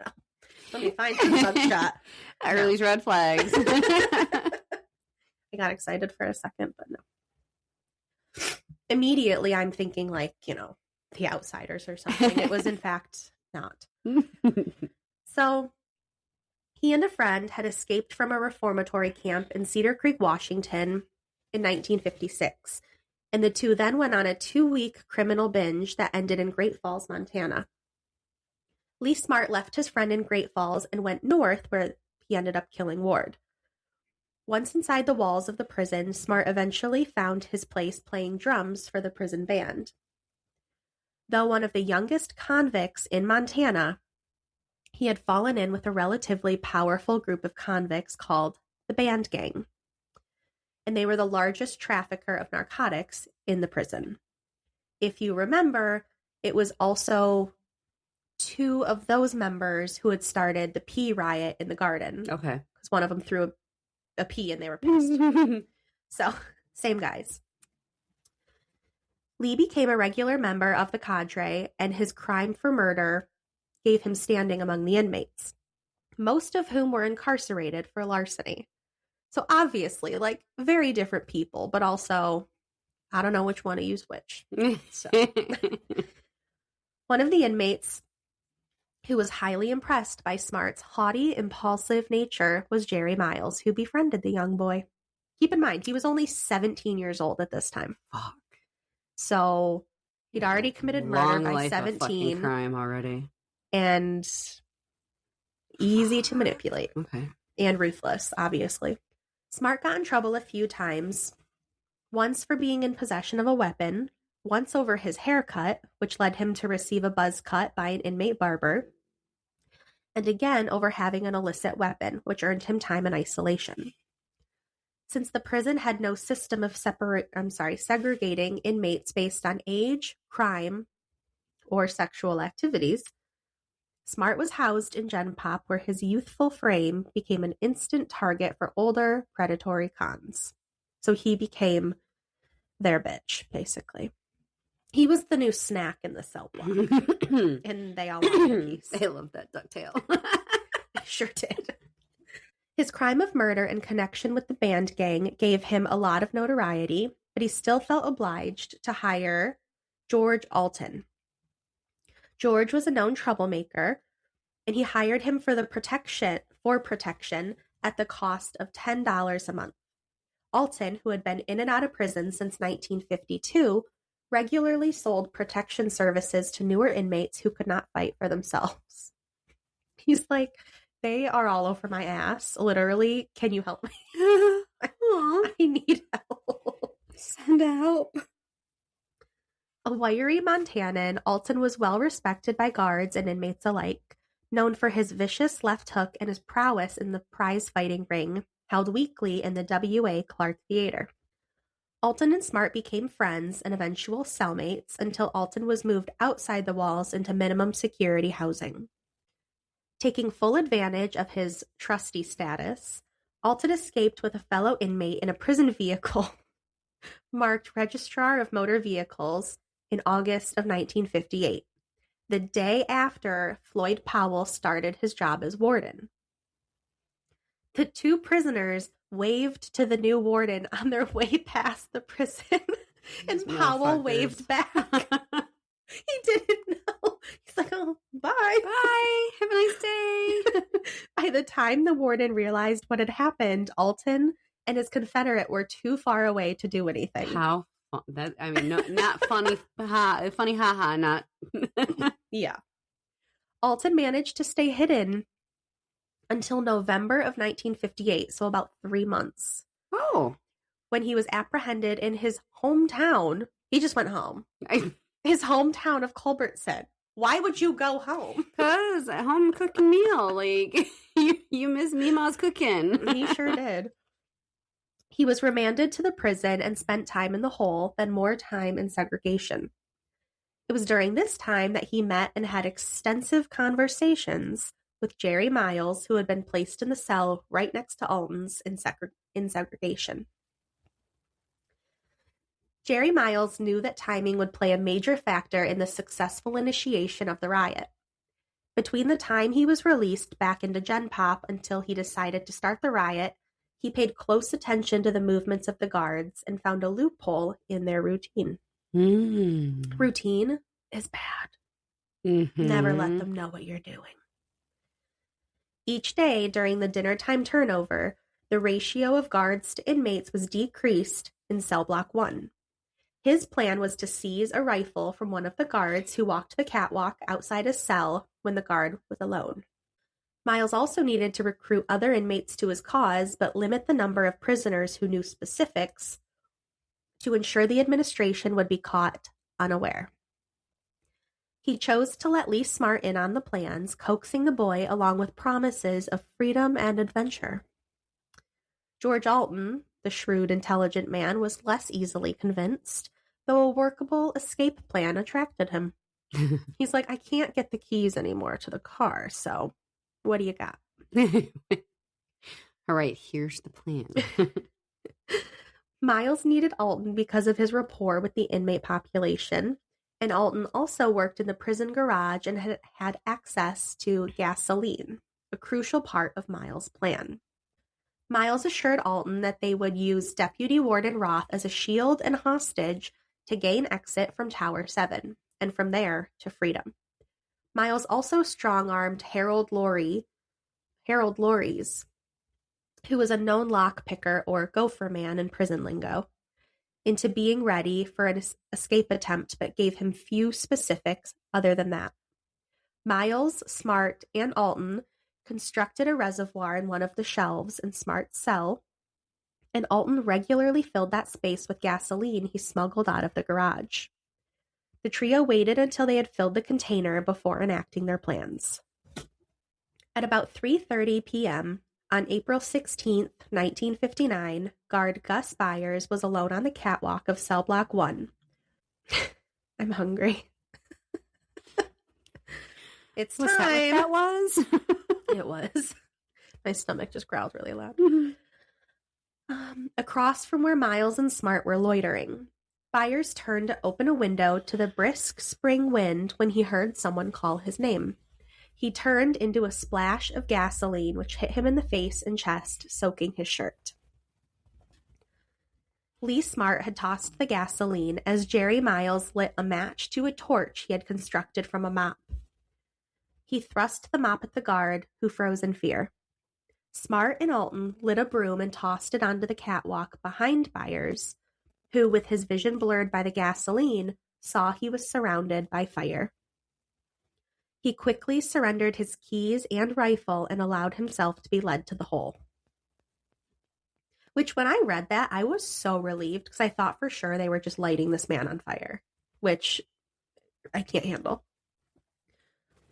let me find some mugshot. I release red flags. I got excited for a second, but no. Immediately, I'm thinking like, The Outsiders or something. It was, in fact, not. So, he and a friend had escaped from a reformatory camp in Cedar Creek, Washington in 1956. And the two then went on a 2-week criminal binge that ended in Great Falls, Montana. Lee Smart left his friend in Great Falls and went north, where he ended up killing Ward. Once inside the walls of the prison, Smart eventually found his place playing drums for the prison band. Though one of the youngest convicts in Montana, he had fallen in with a relatively powerful group of convicts called the Band Gang. And they were the largest trafficker of narcotics in the prison. If you remember, it was also 2 of those members who had started the pea riot in the garden. Okay. Because one of them threw a pea and they were pissed. So, same guys. Lee became a regular member of the cadre, and his crime for murder gave him standing among the inmates, most of whom were incarcerated for larceny. So obviously, like, very different people, but also, I don't know which one to use which. So. One of the inmates who was highly impressed by Smart's haughty, impulsive nature was Jerry Miles, who befriended the young boy. Keep in mind, he was only 17 years old at this time. Fuck. So he'd already committed murder by 17. Of crime already. And easy to manipulate. Okay. And ruthless, obviously. Smart got in trouble a few times. Once for being in possession of a weapon, once over his haircut, which led him to receive a buzz cut by an inmate barber, and again over having an illicit weapon, which earned him time in isolation. Since the prison had no system of segregating inmates based on age, crime, or sexual activities, Smart was housed in Gen Pop, where his youthful frame became an instant target for older predatory cons. So he became their bitch, basically. He was the new snack in the cell block. And they all wanted a piece. They loved that ducktail. They sure did. His crime of murder in connection with the Band Gang gave him a lot of notoriety, but he still felt obliged to hire George Alton. George was a known troublemaker, and he hired him for protection at the cost of $10 a month. Alton, who had been in and out of prison since 1952, regularly sold protection services to newer inmates who could not fight for themselves. He's like, they are all over my ass. Literally, can you help me? I need help. Send help. A wiry Montanan, Alton was well respected by guards and inmates alike, known for his vicious left hook and his prowess in the prize fighting ring, held weekly in the W.A. Clark Theater. Alton and Smart became friends and eventual cellmates until Alton was moved outside the walls into minimum security housing. Taking full advantage of his trusty status, Alton escaped with a fellow inmate in a prison vehicle marked Registrar of Motor Vehicles in August of 1958, the day after Floyd Powell started his job as warden. The 2 prisoners waved to the new warden on their way past the prison, and Powell waved back. He didn't know. He's like, oh, bye. Bye. Have a nice day. By the time the warden realized what had happened, Alton and his Confederate were too far away to do anything. How fun. That, I mean, no, not funny. Funny, haha, not. Yeah. Alton managed to stay hidden until November of 1958, so about 3 months. Oh. When he was apprehended in his hometown. He just went home. His hometown of Culbertson. Why would you go home? Because a home cooking meal. Like, you miss Mima's cooking. He sure did. He was remanded to the prison and spent time in the hole, then more time in segregation. It was during this time that he met and had extensive conversations with Jerry Miles, who had been placed in the cell right next to Alton's in segregation. Jerry Miles knew that timing would play a major factor in the successful initiation of the riot. Between the time he was released back into Gen Pop until he decided to start the riot, he paid close attention to the movements of the guards and found a loophole in their routine. Routine is bad. Never let them know what you're doing. Each day during the dinner time turnover, the ratio of guards to inmates was decreased in cell block 1. His plan was to seize a rifle from one of the guards who walked the catwalk outside his cell when the guard was alone. Miles also needed to recruit other inmates to his cause, but limit the number of prisoners who knew specifics to ensure the administration would be caught unaware. He chose to let Lee Smart in on the plans, coaxing the boy along with promises of freedom and adventure. George Alton, the shrewd, intelligent man, was less easily convinced, though a workable escape plan attracted him. He's like, I can't get the keys anymore to the car, so what do you got? All right, here's the plan. Miles needed Alton because of his rapport with the inmate population, and Alton also worked in the prison garage and had access to gasoline, a crucial part of Miles' plan. Miles assured Alton that they would use Deputy Warden Roth as a shield and hostage to gain exit from Tower 7, and from there to freedom. Miles also strong-armed Harold Lorries, who was a known lockpicker or gopher man in prison lingo, into being ready for an escape attempt, but gave him few specifics other than that. Miles, Smart, and Alton constructed a reservoir in one of the shelves in Smart's cell, and Alton regularly filled that space with gasoline he smuggled out of the garage. The trio waited until they had filled the container before enacting their plans. At about 3:30 p.m., on April 16, 1959, guard Gus Byers was alone on the catwalk of cell block 1. I'm hungry. It's time. Was that what that was? It was. My stomach just growled really loud. Across from where Miles and Smart were loitering, Byers turned to open a window to the brisk spring wind when he heard someone call his name. He turned into a splash of gasoline, which hit him in the face and chest, soaking his shirt. Lee Smart had tossed the gasoline as Jerry Miles lit a match to a torch he had constructed from a mop. He thrust the mop at the guard, who froze in fear. Smart and Alton lit a broom and tossed it onto the catwalk behind Byers, who, with his vision blurred by the gasoline, saw he was surrounded by fire. He quickly surrendered his keys and rifle and allowed himself to be led to the hole. Which, when I read that, I was so relieved because I thought for sure they were just lighting this man on fire, which I can't handle.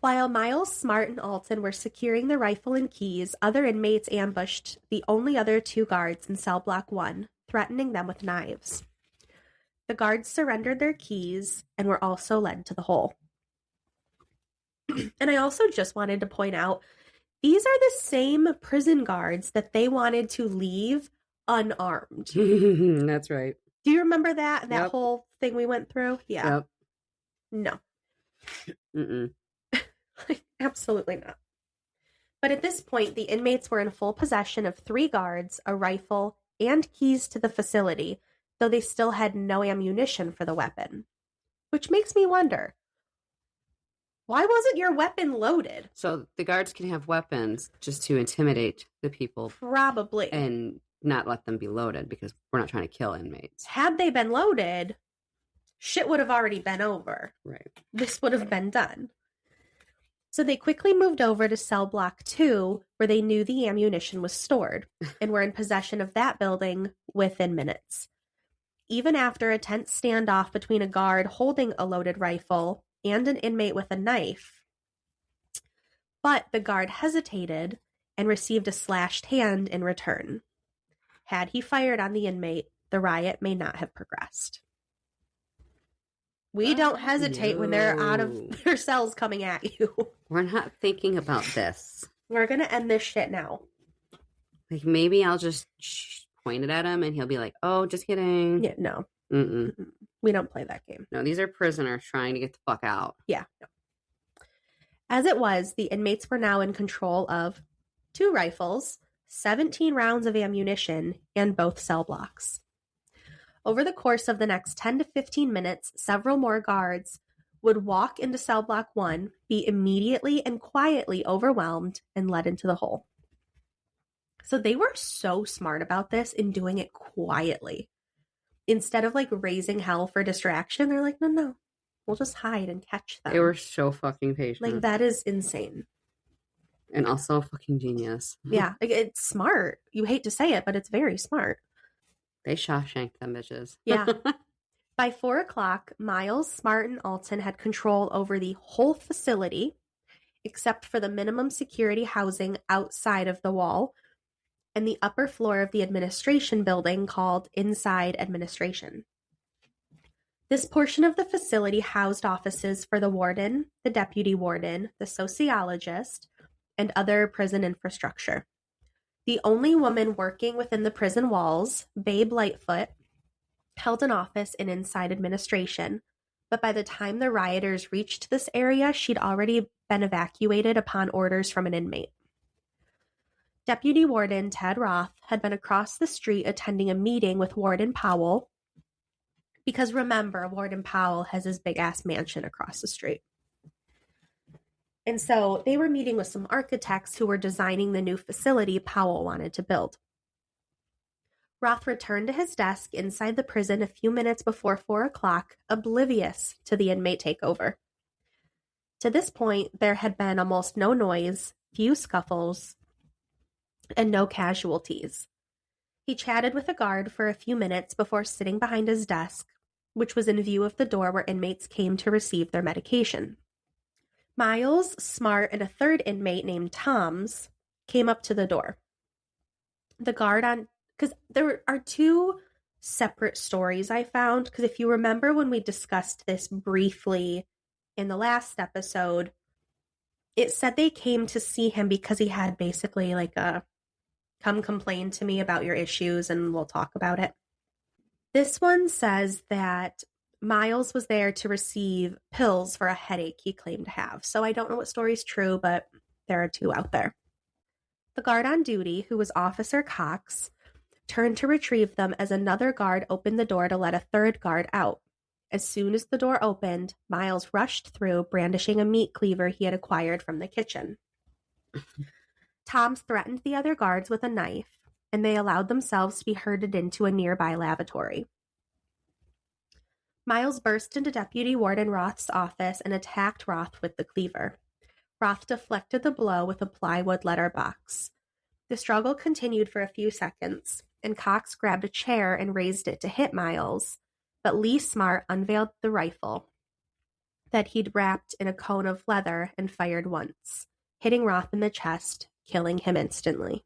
While Miles, Smart, and Alton were securing the rifle and keys, other inmates ambushed the only other 2 guards in cell block 1, threatening them with knives. The guards surrendered their keys and were also led to the hole. And I also just wanted to point out, these are the same prison guards that they wanted to leave unarmed. That's right. Do you remember that? That Yep. whole thing we went through? Yeah. Yep. No. Mm-mm. Absolutely not. But at this point, the inmates were in full possession of 3 guards, a rifle, and keys to the facility, though they still had no ammunition for the weapon. Which makes me wonder, why wasn't your weapon loaded? So the guards can have weapons just to intimidate the people. Probably. And not let them be loaded because we're not trying to kill inmates. Had they been loaded, shit would have already been over. Right. This would have been done. So they quickly moved over to cell block 2, where they knew the ammunition was stored, and were in possession of that building within minutes. Even after a tense standoff between a guard holding a loaded rifle and an inmate with a knife. But the guard hesitated and received a slashed hand in return. Had he fired on the inmate, the riot may not have progressed. We don't hesitate when they're out of their cells coming at you. We're not thinking about this. We're going to end this shit now. Like, maybe I'll just point it at him and he'll be like, oh, just kidding. Yeah, no. Mm-mm. We don't play that game. No, these are prisoners trying to get the fuck out. Yeah. No. As it was, the inmates were now in control of 2 rifles, 17 rounds of ammunition, and both cell blocks. Over the course of the next 10 to 15 minutes, several more guards would walk into cell block 1, be immediately and quietly overwhelmed, and led into the hole. So they were so smart about this in doing it quietly. Instead of like raising hell for distraction, they're like, no, we'll just hide and catch them. They were so fucking patient. Like, that is insane. And also fucking genius. Yeah, like, it's smart. You hate to say it, but it's very smart. They Shawshanked them bitches. Yeah. By 4 o'clock, Miles, Smart, and Alton had control over the whole facility, except for the minimum security housing outside of the wall and the upper floor of the administration building called Inside Administration. This portion of the facility housed offices for the warden, the deputy warden, the sociologist, and other prison infrastructure. The only woman working within the prison walls, Babe Lightfoot, held an office in Inside Administration, but by the time the rioters reached this area, she'd already been evacuated upon orders from an inmate. Deputy Warden Ted Roth had been across the street attending a meeting with Warden Powell, because remember, Warden Powell has his big-ass mansion across the street. And so they were meeting with some architects who were designing the new facility Powell wanted to build. Roth returned to his desk inside the prison a few minutes before 4 o'clock, oblivious to the inmate takeover. To this point, there had been almost no noise, few scuffles, and no casualties. He chatted with a guard for a few minutes before sitting behind his desk, which was in view of the door where inmates came to receive their medication. Miles, Smart, and a third inmate named Toms came up to the door. The guard because there are 2 separate stories I found, because if you remember when we discussed this briefly in the last episode, it said they came to see him because he had basically like a come complain to me about your issues and we'll talk about it. This one says that Miles was there to receive pills for a headache he claimed to have. So I don't know what story is true, but there are 2 out there. The guard on duty, who was Officer Cox, turned to retrieve them as another guard opened the door to let a third guard out. As soon as the door opened, Miles rushed through, brandishing a meat cleaver he had acquired from the kitchen. Toms threatened the other guards with a knife, and they allowed themselves to be herded into a nearby lavatory. Miles burst into Deputy Warden Roth's office and attacked Roth with the cleaver. Roth deflected the blow with a plywood letterbox. The struggle continued for a few seconds, and Cox grabbed a chair and raised it to hit Miles, but Lee Smart unveiled the rifle that he'd wrapped in a cone of leather and fired once, hitting Roth in the chest, killing him instantly.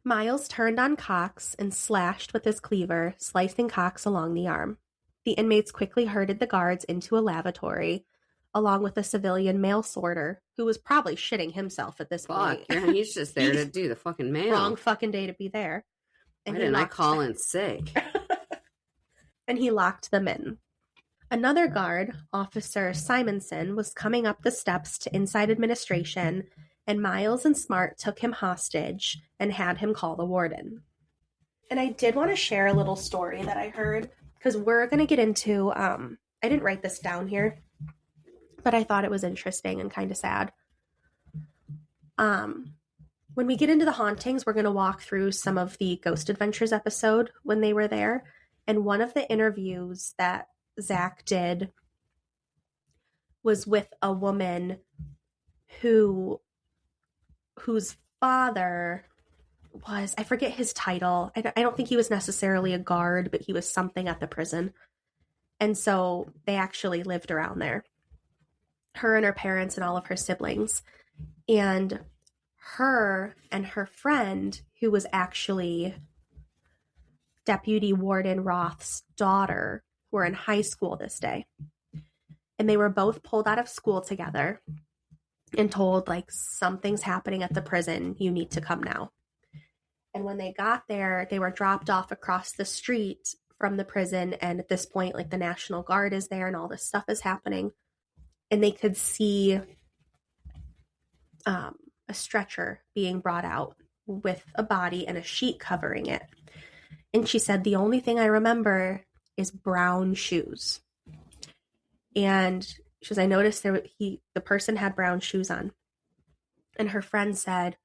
Miles turned on Cox and slashed with his cleaver, slicing Cox along the arm. The inmates quickly herded the guards into a lavatory, along with a civilian mail sorter who was probably shitting himself at this point. Yeah, he's just there to do the fucking mail. Wrong fucking day to be there. And why didn't I call in sick? And he locked them in. Another guard, Officer Simonson, was coming up the steps to Inside Administration, and Miles and Smart took him hostage and had him call the warden. And I did want to share a little story that I heard, because we're going to get into, I didn't write this down here, but I thought it was interesting and kind of sad. When we get into the hauntings, we're going to walk through some of the Ghost Adventures episode when they were there. And one of the interviews that Zach did was with a woman whose father was, I forget his title. I don't think he was necessarily a guard, but he was something at the prison. And so they actually lived around there. Her and her parents and all of her siblings. And her and her friend, who was actually Deputy Warden Roth's daughter, were in high school this day. And they were both pulled out of school together and told, like, something's happening at the prison. You need to come now. And when they got there, they were dropped off across the street from the prison. And at this point, like, the National Guard is there and all this stuff is happening. And they could see a stretcher being brought out with a body and a sheet covering it. And she said, the only thing I remember is brown shoes. And she says, I noticed the person had brown shoes on. And her friend said,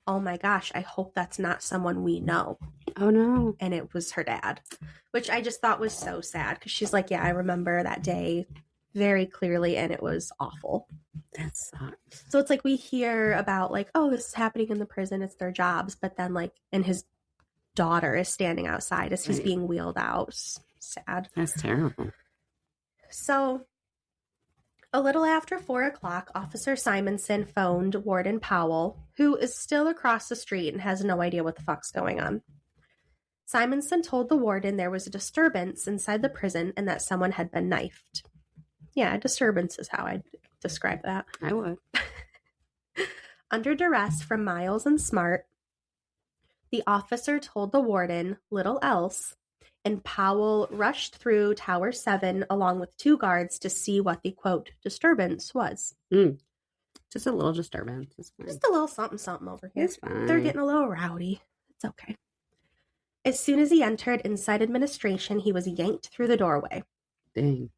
oh my gosh, I hope that's not someone we know. Oh no. And it was her dad, which I just thought was so sad, because she's like, yeah, I remember that day very clearly, and it was awful. That sucks. So it's like we hear about, like, oh, this is happening in the prison, it's their jobs, but then, like, and his daughter is standing outside as he's being wheeled out. Sad. That's terrible. So a little after 4:00, Officer Simonson phoned Warden Powell, who is still across the street and has no idea what the fuck's going on. Simonson told the warden there was a disturbance inside the prison and that someone had been knifed. Yeah, a disturbance is how I'd describe that. I would. Under duress from Miles and Smart, the officer told the warden little else, and Powell rushed through Tower 7 along with 2 guards to see what the, quote, disturbance was. Just a little disturbance. Just a little something over here. It's fine. They're getting a little rowdy. It's okay. As soon as he entered inside administration, he was yanked through the doorway. Dang.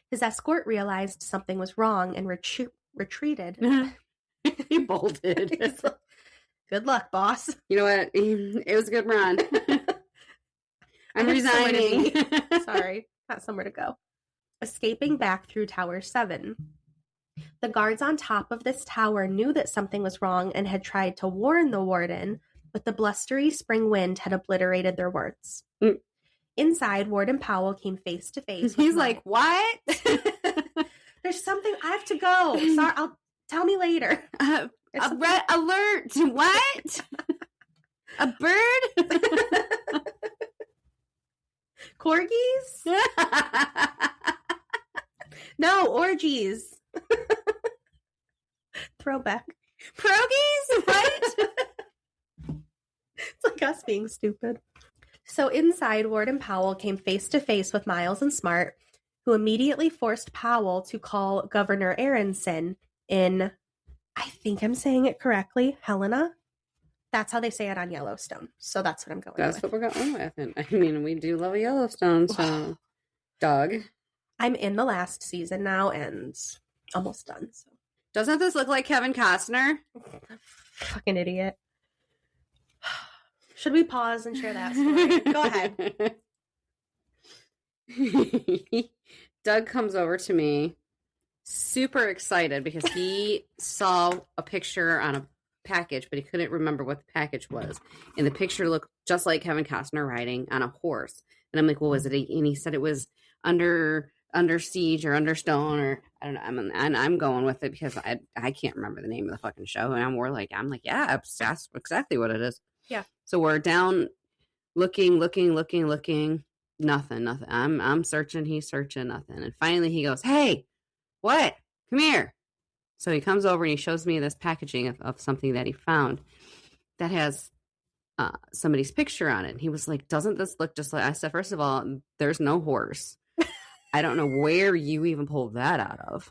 His escort realized something was wrong and retreated. He bolted. Good luck, boss. You know what? It was a good run. I'm resigning. Sorry, got somewhere to go. Escaping back through Tower 7. The guards on top of this tower knew that something was wrong and had tried to warn the warden, but the blustery spring wind had obliterated their words. Inside, Warden Powell came face to face. He's like, what? There's something, I have to go. Sorry, tell me later. Alert. What? A bird? Corgis? No, orgies. Throwback. Pierogies? What? It's like us being stupid. So inside, Warden Powell came face to face with Miles and Smart, who immediately forced Powell to call Governor Aronson in, I think I'm saying it correctly, Helena. That's how they say it on Yellowstone. So that's what I'm going with. That's what we're going with. And I mean, we do love Yellowstone, so Doug. I'm in the last season now and almost done. So. Doesn't this look like Kevin Costner? Fucking idiot. Should we pause and share that story? Go ahead. Doug comes over to me, super excited because he saw a picture on a package, but he couldn't remember what the package was. And the picture looked just like Kevin Costner riding on a horse. And I'm like, what was it? And he said it was Under Siege or Under Stone, or I don't know. I'm going with it because I can't remember the name of the fucking show. And I'm like, yeah, that's exactly what it is. Yeah. So we're down looking. Nothing. I'm searching. He's searching. Nothing. And finally he goes, hey, what? Come here. So he comes over and he shows me this packaging of something that he found that has somebody's picture on it. And he was like, doesn't this look just like, I said, first of all, there's no horse. I don't know where you even pulled that out of.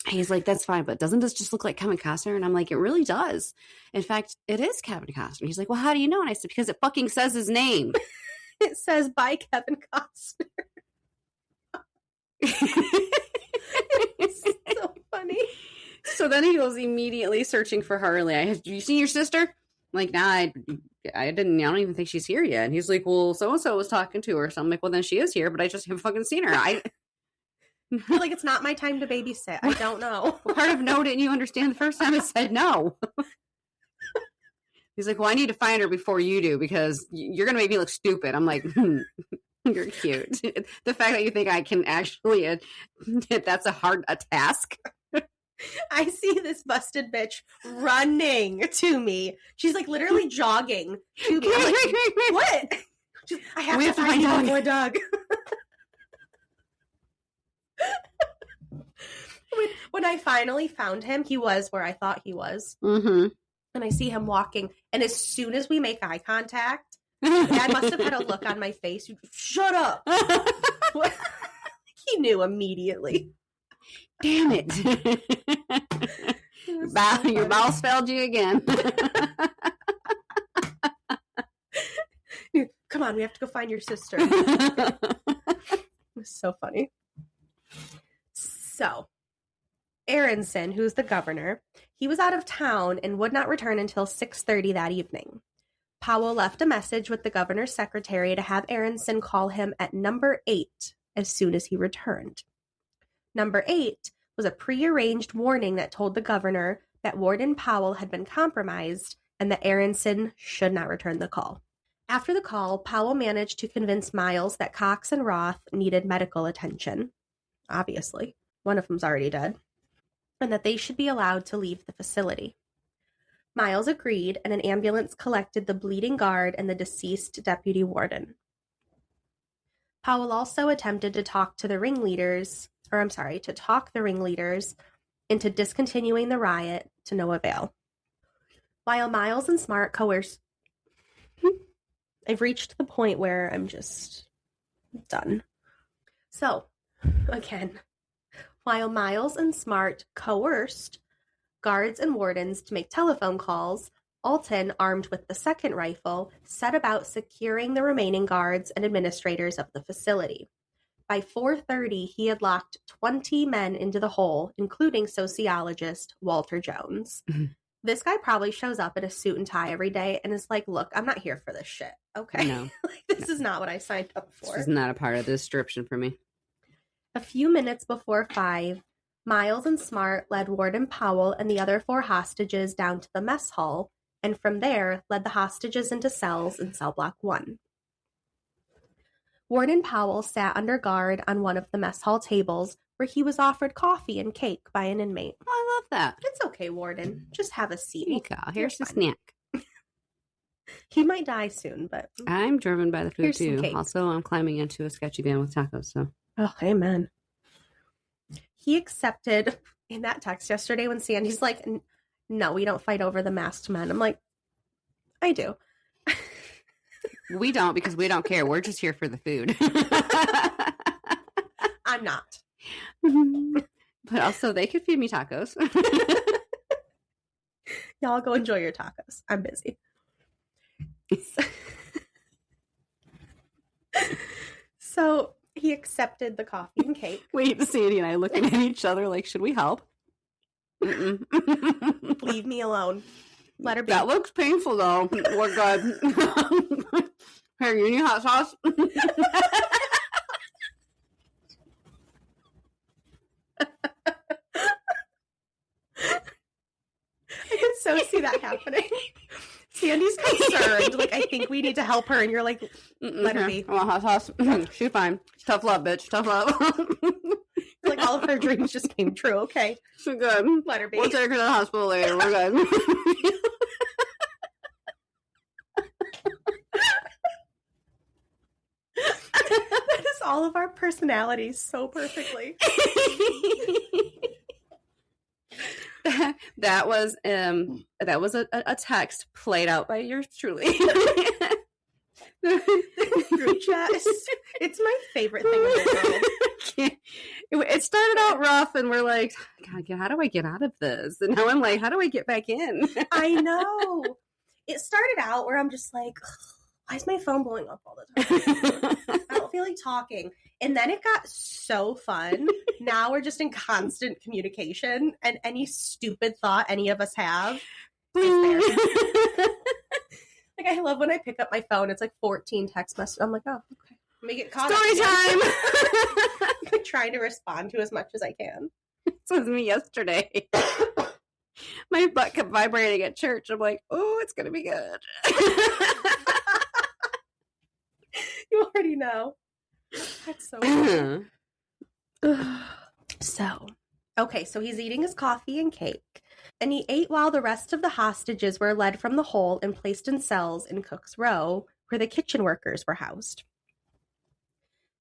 He's like, that's fine, but doesn't this just look like Kevin Costner? And I'm like, it really does. In fact, it is Kevin Costner. He's like, well, how do you know? And I said, because it fucking says his name. It says by Kevin Costner. It's so funny. So then he goes immediately searching for Harley. Have you seen your sister? I'm like, nah, I don't even think she's here yet. And he's like, well, so-and-so was talking to her. So I'm like, well, then she is here, but I just haven't fucking seen her. You're like, it's not my time to babysit. I don't know. What part of no didn't you understand the first time I said no? He's like, well, I need to find her before you do because you're going to make me look stupid. I'm like, you're cute. The fact that you think I can actually, that's a task. I see this busted bitch running to me. She's like literally jogging to me. I'm like, what? I have to find you before Doug. When I finally found him, he was where I thought he was. Mm-hmm. And I see him walking. And as soon as we make eye contact, I must have had a look on my face. Shut up. He knew immediately. Damn it. Your balls failed you again. Come on, we have to go find your sister. It was so funny. So, Aronson, who's the governor, he was out of town and would not return until 6:30 that evening. Powell left a message with the governor's secretary to have Aronson call him at number 8 as soon as he returned. Number 8 was a prearranged warning that told the governor that Warden Powell had been compromised and that Aronson should not return the call. After the call, Powell managed to convince Miles that Cox and Roth needed medical attention. Obviously, one of them's already dead. And that they should be allowed to leave the facility. Miles agreed, and an ambulance collected the bleeding guard and the deceased deputy warden. Powell also attempted to talk the ringleaders into discontinuing the riot to no avail. While Miles and Smart coerced... I've reached the point where I'm just done. So, again, while Miles and Smart coerced guards and wardens to make telephone calls, Alton, armed with the second rifle, set about securing the remaining guards and administrators of the facility. By 4:30, he had locked 20 men into the hole, including sociologist Walter Jones. Mm-hmm. This guy probably shows up in a suit and tie every day and is like, look, I'm not here for this shit, okay? No. This is not what I signed up for. This is not a part of the description for me. A few minutes before 5, Miles and Smart led Warden Powell and the other 4 hostages down to the mess hall, and from there led the hostages into cells in cell block 1. Warden Powell sat under guard on one of the mess hall tables where he was offered coffee and cake by an inmate. Oh, I love that. It's okay, Warden. Just have a seat. Here you go. Here's the snack. He might die soon, but... I'm driven by the food, too. Also, I'm climbing into a sketchy van with tacos, so... Oh, amen. He accepted in that text yesterday when Sandy's like, no, we don't fight over the masked men. I'm like, I do. We don't because we don't care. We're just here for the food. I'm not. But also, they could feed me tacos. Y'all go enjoy your tacos. I'm busy. So he accepted the coffee and cake. Wait, Sandy and I looking at each other like, should we help? Leave me alone. Let her be. That looks painful, though. We're good. Here, you need hot sauce? I can so see that happening. Sandy's concerned. Like, I think we need to help her. And you're like, let her be. I want hot sauce. She's fine. Tough love, bitch. Tough love. Like, all of her dreams just came true. Okay. She's good. Let her be. We'll take her to the hospital later. We're good. That is all of our personalities so perfectly. That was a text played out by yours truly. The group chat it's my favorite thing in the world. It started out rough and we're like, God, how do I get out of this? And now I'm like, how do I get back in? I know. It started out where I'm just like, why is my phone blowing up all the time? I don't feel like talking. And then it got so fun. Now we're just in constant communication, and any stupid thought any of us have is there. Like, I love when I pick up my phone, it's like 14 text messages. I'm like, oh, okay. Make it caught Story up. time. I'm trying to respond to as much as I can. This was me yesterday. My butt kept vibrating at church. I'm like, oh, it's going to be good. You already know. That's so weird. So he's eating his coffee and cake, and he ate while the rest of the hostages were led from the hole and placed in cells in Cook's Row, where the kitchen workers were housed.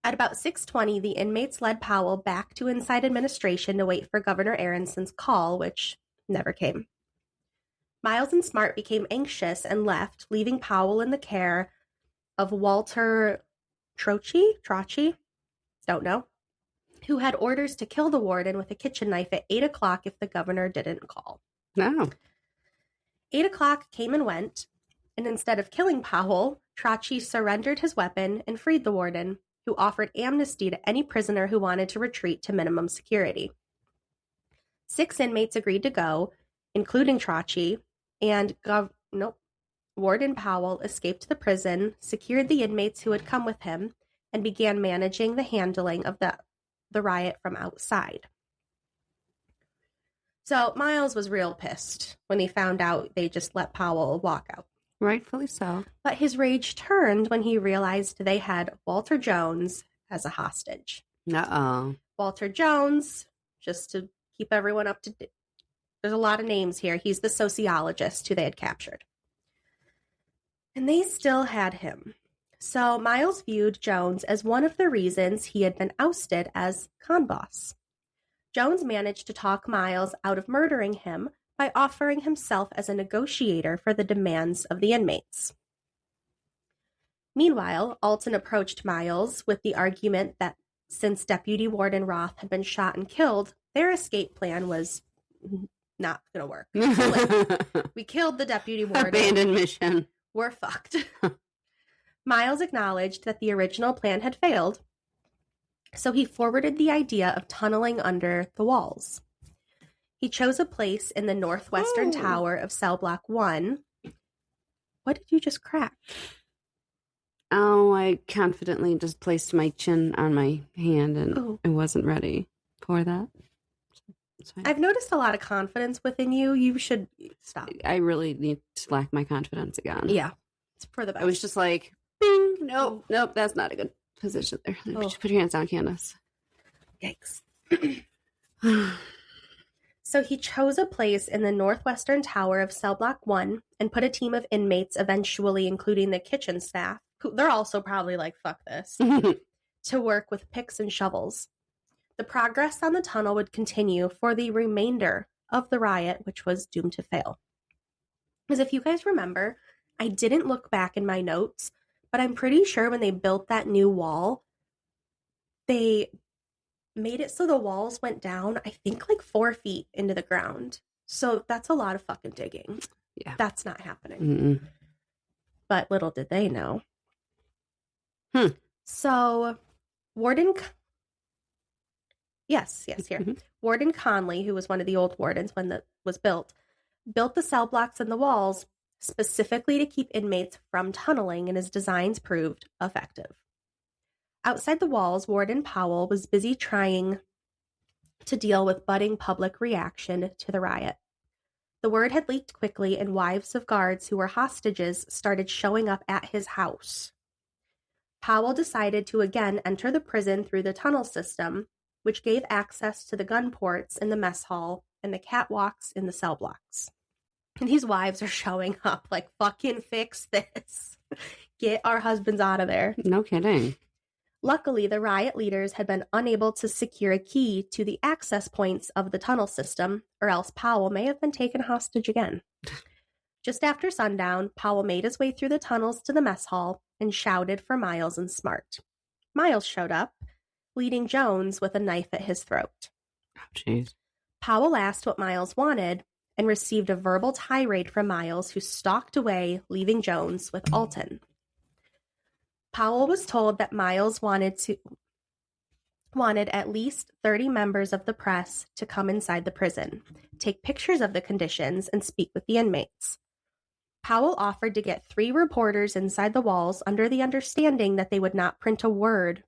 At about 6:20, the inmates led Powell back to inside administration to wait for Governor Aronson's call, which never came. Miles and Smart became anxious and left, leaving Powell in the care of Walter Trocchi, don't know, who had orders to kill the warden with a kitchen knife at 8 o'clock if the governor didn't call. No. 8 o'clock came and went, and instead of killing Powell, Trocchi surrendered his weapon and freed the warden, who offered amnesty to any prisoner who wanted to retreat to minimum security. 6 inmates agreed to go, including Trocchi, and Warden Powell escaped the prison, secured the inmates who had come with him, and began managing the handling of the riot from outside. So Miles was real pissed when he found out they just let Powell walk out. Rightfully so. But his rage turned when he realized they had Walter Jones as a hostage. Uh-oh. Walter Jones, just to keep everyone up to date, there's a lot of names here. He's the sociologist who they had captured. And they still had him. So Miles viewed Jones as one of the reasons he had been ousted as con boss. Jones managed to talk Miles out of murdering him by offering himself as a negotiator for the demands of the inmates. Meanwhile, Alton approached Miles with the argument that since Deputy Warden Roth had been shot and killed, their escape plan was not going to work. We killed the Deputy Warden. Abandoned mission. We're fucked. Miles acknowledged that the original plan had failed, so he forwarded the idea of tunneling under the walls. He chose a place in the northwestern tower of cell block 1. What did you just crack? Oh, I confidently just placed my chin on my hand and I wasn't ready for that. I've noticed a lot of confidence within you. You should stop. I really need to lack my confidence again. Yeah. It's for the best. I was just like, bing, nope, that's not a good position there. Put your hands down, Candace. Yikes. So he chose a place in the northwestern tower of cell block 1 and put a team of inmates, eventually including the kitchen staff, who they're also probably like, fuck this, to work with picks and shovels. The progress on the tunnel would continue for the remainder of the riot, which was doomed to fail. Because if you guys remember, I didn't look back in my notes, but I'm pretty sure when they built that new wall, they made it so the walls went down, I think, like 4 feet into the ground. So that's a lot of fucking digging. Yeah. That's not happening. Mm-mm. But little did they know. So Warden... Yes, here. Mm-hmm. Warden Conley, who was one of the old wardens when that was built the cell blocks and the walls specifically to keep inmates from tunneling, and his designs proved effective. Outside the walls, Warden Powell was busy trying to deal with budding public reaction to the riot. The word had leaked quickly, and wives of guards who were hostages started showing up at his house. Powell decided to again enter the prison through the tunnel system, which gave access to the gun ports in the mess hall and the catwalks in the cell blocks. And these wives are showing up like, fucking fix this. Get our husbands out of there. No kidding. Luckily, the riot leaders had been unable to secure a key to the access points of the tunnel system, or else Powell may have been taken hostage again. Just after sundown, Powell made his way through the tunnels to the mess hall and shouted for Miles and Smart. Miles showed up, leading Jones with a knife at his throat. Oh, jeez. Powell asked what Miles wanted and received a verbal tirade from Miles, who stalked away, leaving Jones with Alton. Powell was told that Miles wanted at least 30 members of the press to come inside the prison, take pictures of the conditions, and speak with the inmates. Powell offered to get 3 reporters inside the walls under the understanding that they would not print a word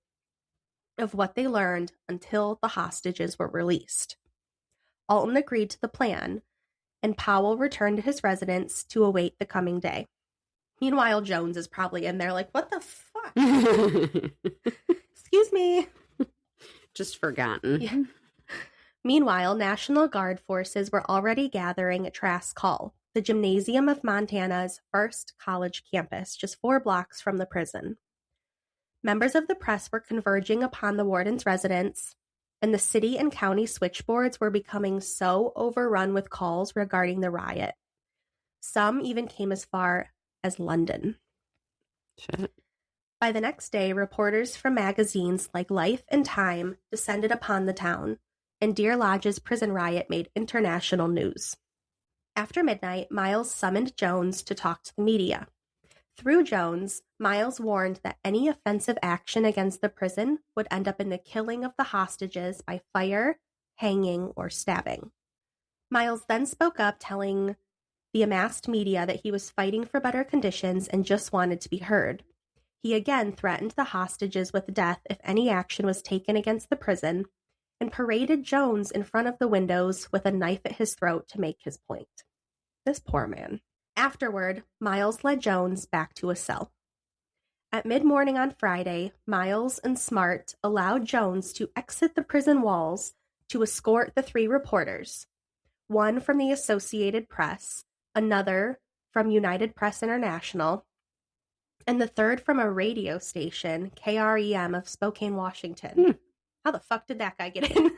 of what they learned until the hostages were released. Alton agreed to the plan, and Powell returned to his residence to await the coming day. Meanwhile, Jones is probably in there like, what the fuck? Excuse me. Just forgotten. Yeah. Meanwhile, National Guard forces were already gathering at Trask Hall, the gymnasium of Montana's first college campus, just 4 blocks from the prison. Members of the press were converging upon the warden's residence, and the city and county switchboards were becoming so overrun with calls regarding the riot. Some even came as far as London. Shit. By the next day, reporters from magazines like Life and Time descended upon the town, and Deer Lodge's prison riot made international news. After midnight, Miles summoned Jones to talk to the media. Through Jones, Miles warned that any offensive action against the prison would end up in the killing of the hostages by fire, hanging, or stabbing. Miles then spoke up, telling the amassed media that he was fighting for better conditions and just wanted to be heard. He again threatened the hostages with death if any action was taken against the prison, and paraded Jones in front of the windows with a knife at his throat to make his point. This poor man. Afterward, Miles led Jones back to a cell. At mid-morning on Friday, Miles and Smart allowed Jones to exit the prison walls to escort the 3 reporters, one from the Associated Press, another from United Press International, and the third from a radio station, KREM of Spokane, Washington. How the fuck did that guy get in?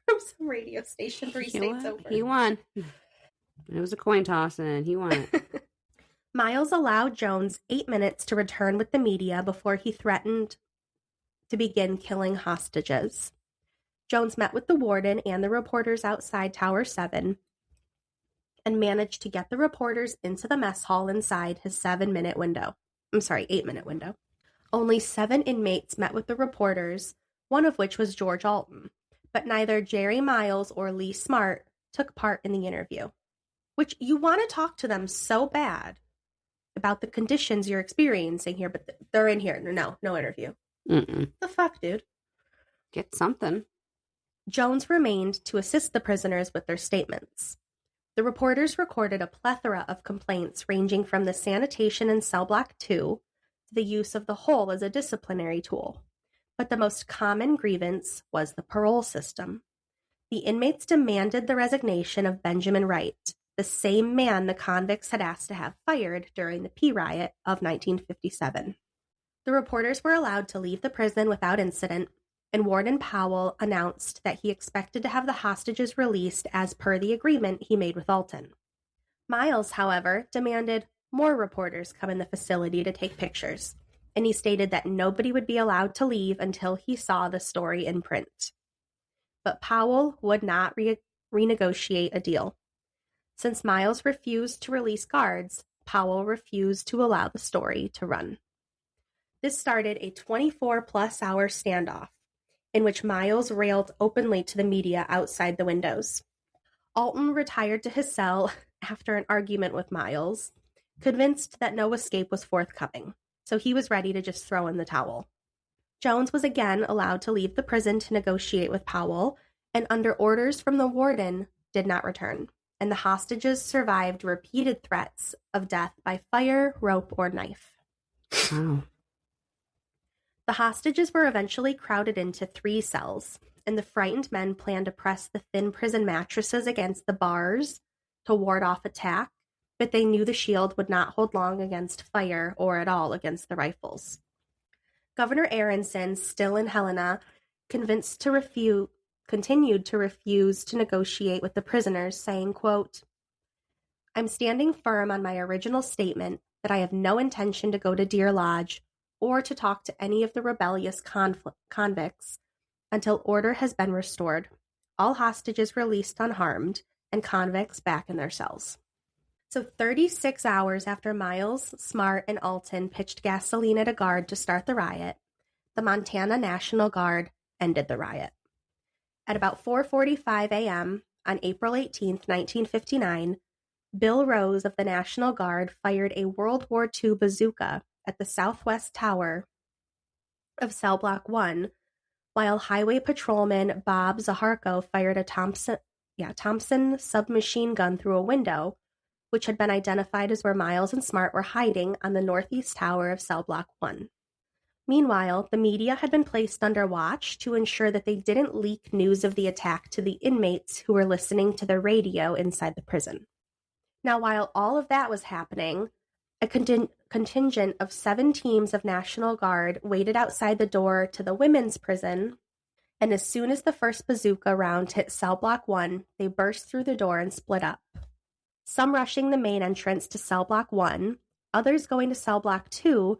From some radio station 3 states over. He won. It was a coin toss, and he won it. Miles allowed Jones 8 minutes to return with the media before he threatened to begin killing hostages. Jones met with the warden and the reporters outside Tower 7 and managed to get the reporters into the mess hall inside his 8-minute window. Only 7 inmates met with the reporters, one of which was George Alton, but neither Jerry Miles or Lee Smart took part in the interview. Which, you want to talk to them so bad about the conditions you're experiencing here, but they're in here. No interview. Mm-mm. The fuck, dude? Get something. Jones remained to assist the prisoners with their statements. The reporters recorded a plethora of complaints ranging from the sanitation in cell block 2 to the use of the hole as a disciplinary tool. But the most common grievance was the parole system. The inmates demanded the resignation of Benjamin Wright, the same man the convicts had asked to have fired during the P riot of 1957. The reporters were allowed to leave the prison without incident, and Warden Powell announced that he expected to have the hostages released as per the agreement he made with Alton. Miles, however, demanded more reporters come in the facility to take pictures, and he stated that nobody would be allowed to leave until he saw the story in print. But Powell would not renegotiate a deal. Since Miles refused to release guards, Powell refused to allow the story to run. This started a 24-plus hour standoff, in which Miles railed openly to the media outside the windows. Alton retired to his cell after an argument with Miles, convinced that no escape was forthcoming, so he was ready to just throw in the towel. Jones was again allowed to leave the prison to negotiate with Powell, and under orders from the warden, did not return, and the hostages survived repeated threats of death by fire, rope, or knife. Wow. The hostages were eventually crowded into 3 cells, and the frightened men planned to press the thin prison mattresses against the bars to ward off attack, but they knew the shield would not hold long against fire or at all against the rifles. Governor Aronson, still in Helena, continued to refuse to negotiate with the prisoners, saying, quote, "I'm standing firm on my original statement that I have no intention to go to Deer Lodge or to talk to any of the rebellious convicts until order has been restored, all hostages released unharmed, and convicts back in their cells." So 36 hours after Miles, Smart, and Alton pitched gasoline at a guard to start the riot, the Montana National Guard ended the riot. At about 4:45 a.m. on April 18, 1959, Bill Rose of the National Guard fired a World War II bazooka at the southwest tower of Cell Block 1, while Highway Patrolman Bob Zaharko fired a Thompson submachine gun through a window, which had been identified as where Miles and Smart were hiding on the northeast tower of Cell Block 1. Meanwhile, the media had been placed under watch to ensure that they didn't leak news of the attack to the inmates who were listening to the radio inside the prison. Now, while all of that was happening, a contingent of 7 teams of National Guard waited outside the door to the women's prison, and as soon as the first bazooka round hit Cell Block 1, they burst through the door and split up. Some rushing the main entrance to Cell Block 1, others going to Cell Block 2,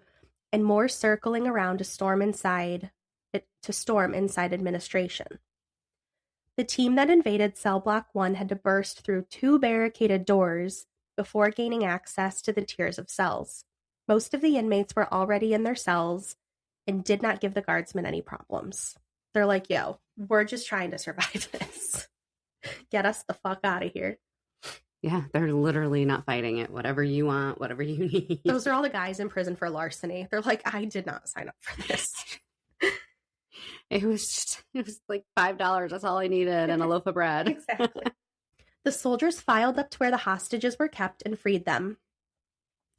and more circling around to storm inside administration. The team that invaded Cell Block 1 had to burst through 2 barricaded doors before gaining access to the tiers of cells. Most of the inmates were already in their cells and did not give the guardsmen any problems. They're like, yo, we're just trying to survive this. Get us the fuck out of here. Yeah, they're literally not fighting it. Whatever you want, whatever you need. Those are all the guys in prison for larceny. They're like, I did not sign up for this. It was like $5. That's all I needed, and a loaf of bread. Exactly. The soldiers filed up to where the hostages were kept and freed them,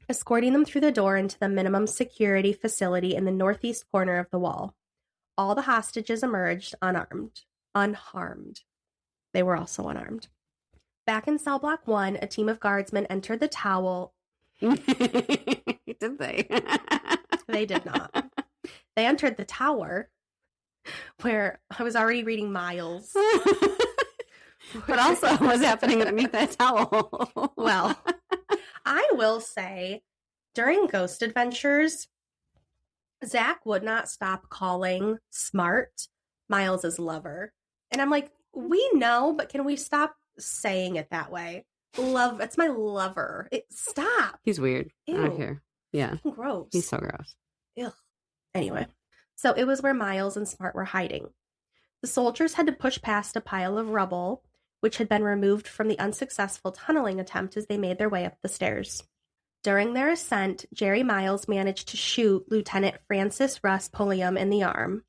escorting them through the door into the minimum security facility in the northeast corner of the wall. All the hostages emerged unharmed. They were also unarmed. Back in Cell Block 1, a team of guardsmen entered the tower. Did they? They did not. They entered the tower, where I was already reading Miles. But also, what's happening underneath that towel? Well, I will say, during Ghost Adventures, Zach would not stop calling Smart Miles's lover. And I'm like, we know, but can we stop saying it that way? Love, it's my lover. Stop. He's weird. Ew. I don't care. Yeah. Gross. He's so gross. Ugh. Anyway, so it was where Miles and Smart were hiding. The soldiers had to push past a pile of rubble, which had been removed from the unsuccessful tunneling attempt as they made their way up the stairs. During their ascent, Jerry Miles managed to shoot Lieutenant Francis Russ Pulliam in the arm,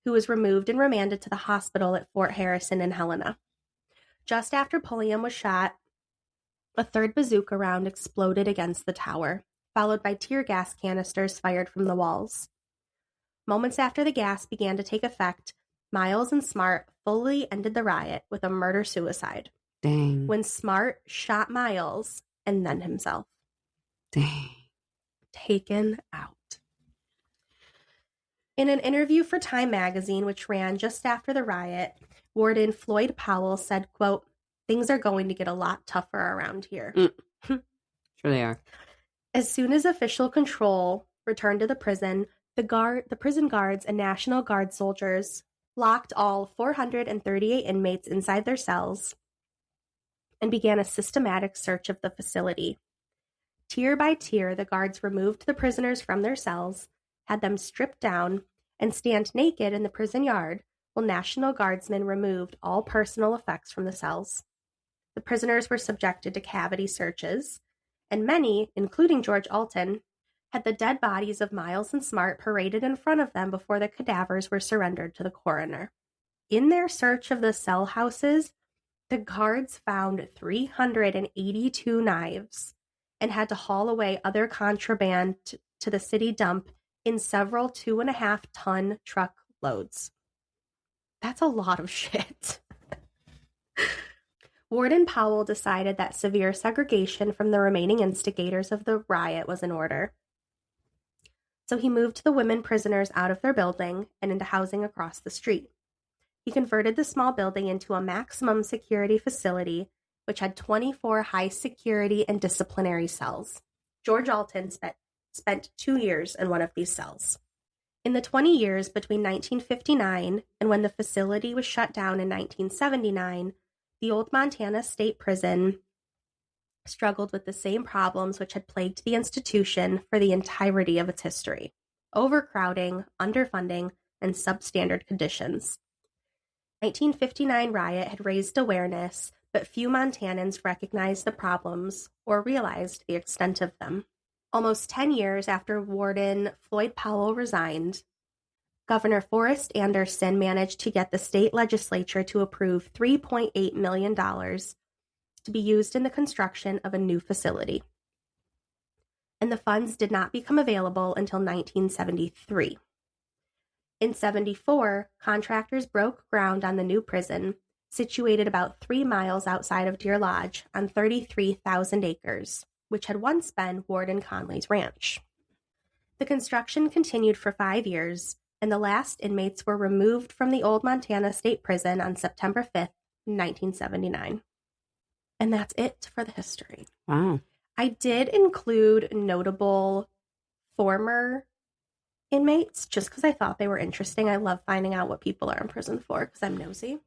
who was removed and remanded to the hospital at Fort Harrison in Helena. Just after Pulliam was shot, a third bazooka round exploded against the tower, followed by tear gas canisters fired from the walls. Moments after the gas began to take effect, Miles and Smart fully ended the riot with a murder-suicide. Dang. When Smart shot Miles and then himself. Dang. Taken out. In an interview for Time magazine, which ran just after the riot, Warden Floyd Powell said, quote, "Things are going to get a lot tougher around here." Sure they are. As soon as official control returned to the prison, the prison guards and National Guard soldiers locked all 438 inmates inside their cells and began a systematic search of the facility. Tier by tier, the guards removed the prisoners from their cells, had them stripped down, and stand naked in the prison yard, while National Guardsmen removed all personal effects from the cells. The prisoners were subjected to cavity searches, and many, including George Alton, had the dead bodies of Miles and Smart paraded in front of them before the cadavers were surrendered to the coroner. In their search of the cell houses, the guards found 382 knives and had to haul away other contraband to the city dump in several 2.5-ton truck loads. That's a lot of shit. Warden Powell decided that severe segregation from the remaining instigators of the riot was in order. So he moved the women prisoners out of their building and into housing across the street. He converted the small building into a maximum security facility, which had 24 high security and disciplinary cells. George Alton spent 2 years in one of these cells. In the 20 years between 1959 and when the facility was shut down in 1979, the old Montana State Prison struggled with the same problems which had plagued the institution for the entirety of its history: overcrowding, underfunding, and substandard conditions. 1959 riot had raised awareness, but few Montanans recognized the problems or realized the extent of them. Almost 10 years after Warden Floyd Powell resigned, Governor Forrest Anderson managed to get the state legislature to approve $3.8 million to be used in the construction of a new facility. And the funds did not become available until 1973. In 74, contractors broke ground on the new prison, situated about 3 miles outside of Deer Lodge on 33,000 acres, which had once been Warden Conley's ranch. The construction continued for 5 years, and the last inmates were removed from the old Montana State Prison on September 5th, 1979. And that's it for the history. Wow. I did include notable former inmates just because I thought they were interesting. I love finding out what people are in prison for because I'm nosy.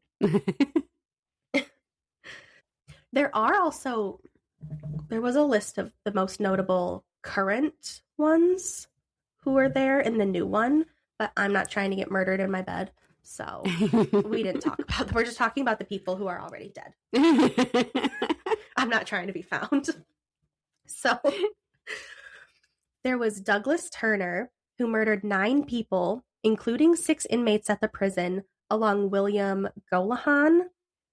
There was a list of the most notable current ones who were there in the new one, but I'm not trying to get murdered in my bed. So we didn't talk about them. We're just talking about the people who are already dead. I'm not trying to be found. So there was Douglas Turner, who murdered 9 people, including 6 inmates at the prison, along William Golahan,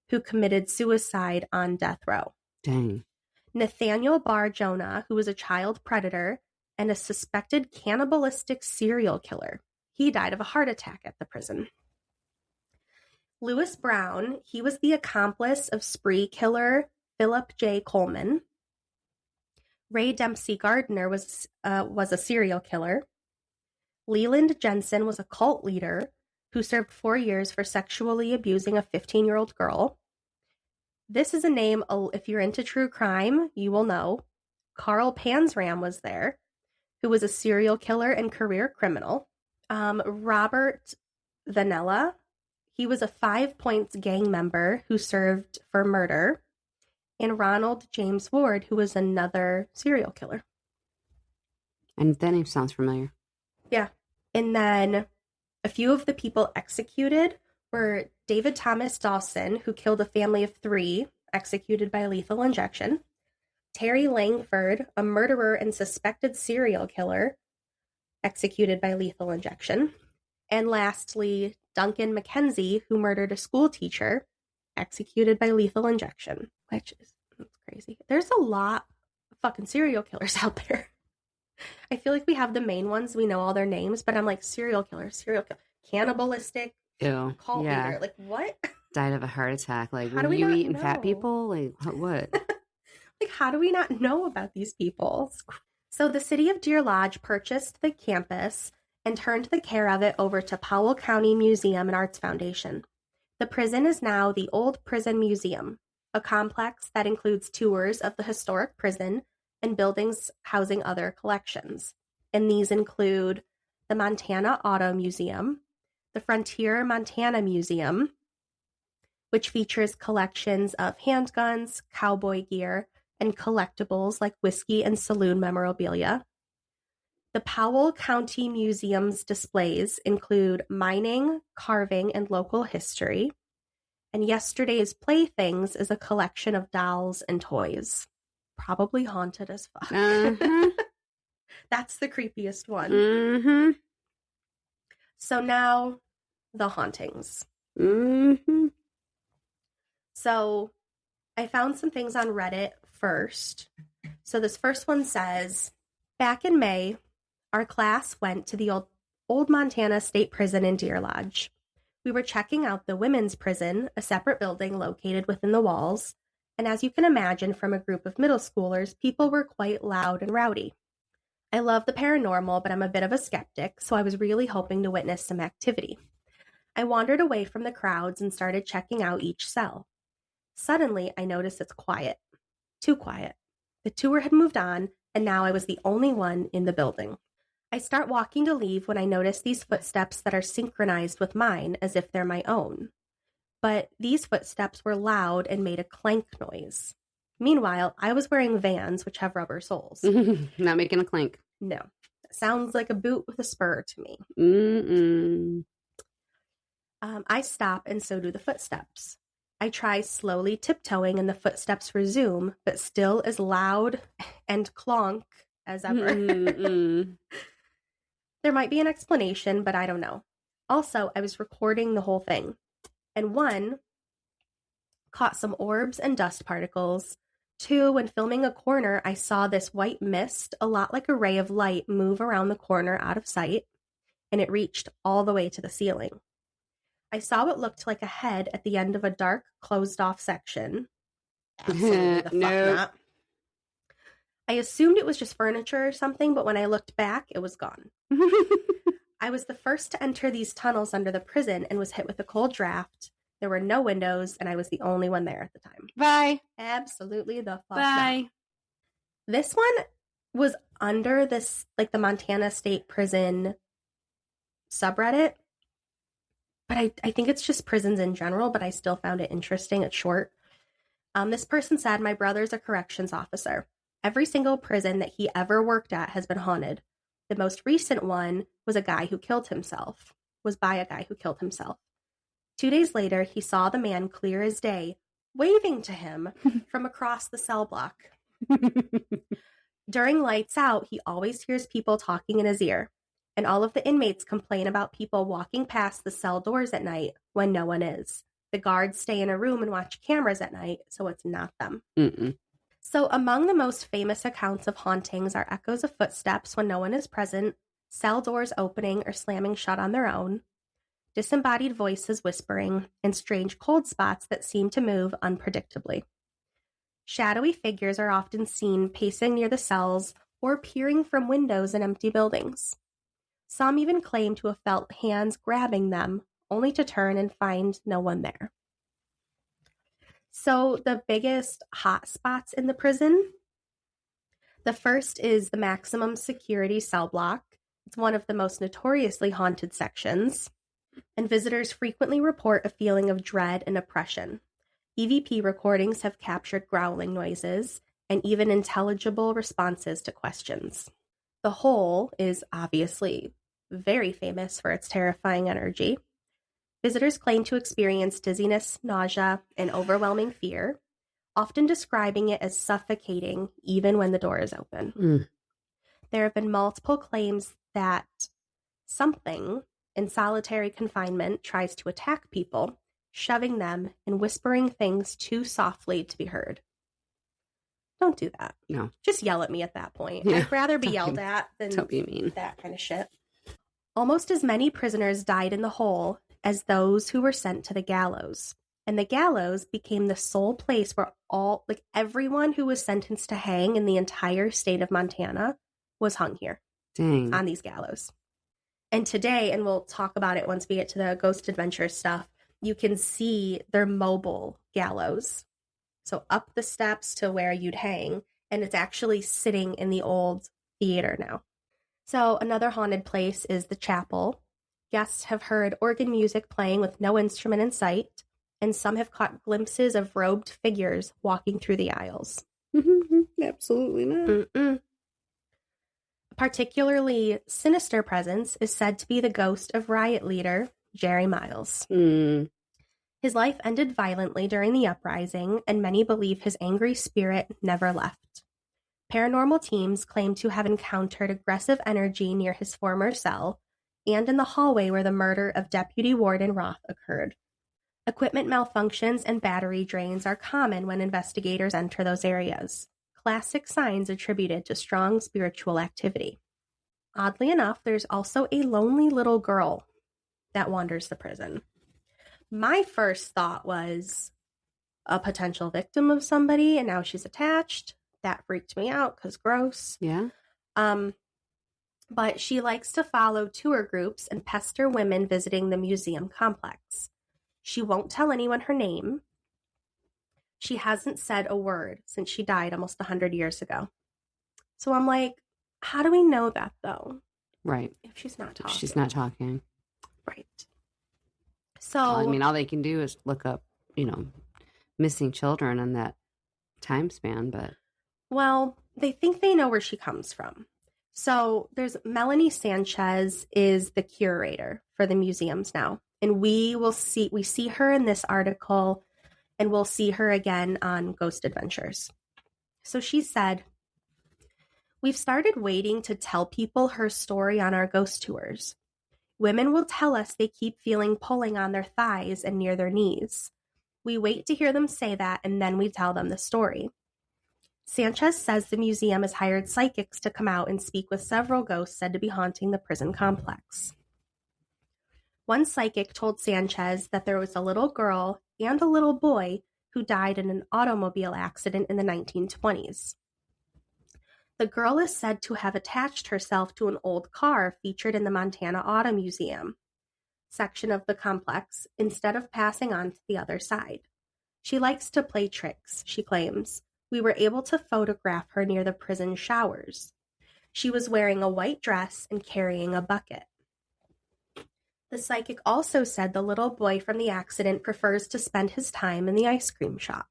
who committed suicide on death row. Dang. Nathaniel Bar Jonah, who was a child predator and a suspected cannibalistic serial killer. He died of a heart attack at the prison. Lewis Brown, he was the accomplice of spree killer Philip J. Coleman. Ray Dempsey Gardner was a serial killer. Leland Jensen was a cult leader who served 4 years for sexually abusing a 15-year-old girl. This is a name, if you're into true crime, you will know. Carl Panzram was there, who was a serial killer and career criminal. Robert Vanella, he was a 5 Points gang member who served for murder. And Ronald James Ward, who was another serial killer. And that name sounds familiar. Yeah. And then a few of the people executed were David Thomas Dawson, who killed a family of 3, executed by lethal injection. Terry Langford, a murderer and suspected serial killer, executed by lethal injection. And lastly, Duncan McKenzie, who murdered a school teacher, executed by lethal injection, which is crazy. There's a lot of fucking serial killers out there. I feel like we have the main ones. We know all their names, but I'm like, serial killer, cannibalistic, Ew. cult leader. Like, what? Died of a heart attack. Like, How do were we you not eating know? fat people? Like, what? Like, how do we not know about these people? So the city of Deer Lodge purchased the campus and turned the care of it over to Powell County Museum and Arts Foundation. The prison is now the Old Prison Museum, a complex that includes tours of the historic prison and buildings housing other collections. And these include the Montana Auto Museum, the Frontier Montana Museum, which features collections of handguns, cowboy gear, and collectibles like whiskey and saloon memorabilia. The Powell County Museum's displays include mining, carving, and local history. And Yesterday's Playthings is a collection of dolls and toys. Probably haunted as fuck. Uh-huh. That's the creepiest one. Mm-hmm. So now, the hauntings. Mm-hmm. So I found some things on Reddit first. So this first one says, back in May, our class went to the old Montana State Prison in Deer Lodge. We were checking out the women's prison, a separate building located within the walls. And as you can imagine from a group of middle schoolers, people were quite loud and rowdy. I love the paranormal, but I'm a bit of a skeptic, so I was really hoping to witness some activity. I wandered away from the crowds and started checking out each cell. Suddenly, I noticed it's quiet. Too quiet. The tour had moved on, and now I was the only one in the building. I start walking to leave when I notice these footsteps that are synchronized with mine as if they're my own. But these footsteps were loud and made a clank noise. Meanwhile, I was wearing Vans, which have rubber soles. Not making a clink. No. Sounds like a boot with a spur to me. Mm-mm. I stop, and so do the footsteps. I try slowly tiptoeing and the footsteps resume, but still as loud and clonk as ever. There might be an explanation, but I don't know. Also, I was recording the whole thing, and one, caught some orbs and dust particles. Two, when filming a corner, I saw this white mist, a lot like a ray of light, move around the corner out of sight, and it reached all the way to the ceiling. I saw what looked like a head at the end of a dark, closed-off section. Absolutely the fuck not. I assumed it was just furniture or something, but when I looked back, it was gone. I was the first to enter these tunnels under the prison and was hit with a cold draft. There were no windows, and I was the only one there at the time. Bye. Absolutely the fuck Bye. not. This one was under this, like, the Montana State Prison subreddit. But I think it's just prisons in general, but I still found it interesting. It's short. This person said, my brother's a corrections officer. Every single prison that he ever worked at has been haunted. The most recent one was by a guy who killed himself. 2 days later, he saw the man clear as day, waving to him from across the cell block. During lights out, he always hears people talking in his ear, and all of the inmates complain about people walking past the cell doors at night when no one is. The guards stay in a room and watch cameras at night, so it's not them. So among the most famous accounts of hauntings are echoes of footsteps when no one is present, cell doors opening or slamming shut on their own, disembodied voices whispering, and strange cold spots that seem to move unpredictably. Shadowy figures are often seen pacing near the cells or peering from windows in empty buildings. Some even claim to have felt hands grabbing them, only to turn and find no one there. So the biggest hot spots in the prison, the first is the maximum security cell block. It's one of the most notoriously haunted sections, and visitors frequently report a feeling of dread and oppression. EVP recordings have captured growling noises and even intelligible responses to questions. The hole is obviously very famous for its terrifying energy. Visitors claim to experience dizziness, nausea, and overwhelming fear, often describing it as suffocating even when the door is open. There have been multiple claims that something in solitary confinement tries to attack people, shoving them and whispering things too softly to be heard. Don't do that. No. Just yell at me at that point. Yeah. I'd rather be yelled at than that kind of shit. Almost as many prisoners died in the hole as those who were sent to the gallows. And the gallows became the sole place where everyone who was sentenced to hang in the entire state of Montana was hung here. Dang. On these gallows. And today, and we'll talk about it once we get to the Ghost Adventure stuff, you can see their mobile gallows. So up the steps to where you'd hang, and it's actually sitting in the old theater now. So another haunted place is the chapel. Guests have heard organ music playing with no instrument in sight, and some have caught glimpses of robed figures walking through the aisles. Absolutely not. A particularly sinister presence is said to be the ghost of riot leader Jerry Miles. His life ended violently during the uprising, and many believe his angry spirit never left. Paranormal teams claim to have encountered aggressive energy near his former cell and in the hallway where the murder of Deputy Warden Roth occurred. Equipment malfunctions and battery drains are common when investigators enter those areas. Classic signs attributed to strong spiritual activity. Oddly enough, there's also a lonely little girl that wanders the prison. My first thought was a potential victim of somebody, and now she's attached. That freaked me out because gross. Yeah. But she likes to follow tour groups and pester women visiting the museum complex. She won't tell anyone her name. She hasn't said a word since she died almost 100 years ago. So I'm like, how do we know that, though? Right. If she's not talking. She's not talking. Right. So, well, I mean, all they can do is look up, missing children in that time span, but. Well, they think they know where she comes from. So there's Melanie Sanchez is the curator for the museums now. And we see her in this article, and we'll see her again on Ghost Adventures. So she said, "We've started waiting to tell people her story on our ghost tours. Women will tell us they keep feeling pulling on their thighs and near their knees. We wait to hear them say that, and then we tell them the story. Sanchez says the museum has hired psychics to come out and speak with several ghosts said to be haunting the prison complex. One psychic told Sanchez that there was a little girl and a little boy who died in an automobile accident in the 1920s. The girl is said to have attached herself to an old car featured in the Montana Auto Museum section of the complex instead of passing on to the other side. She likes to play tricks, she claims. We were able to photograph her near the prison showers. She was wearing a white dress and carrying a bucket. The psychic also said the little boy from the accident prefers to spend his time in the ice cream shop."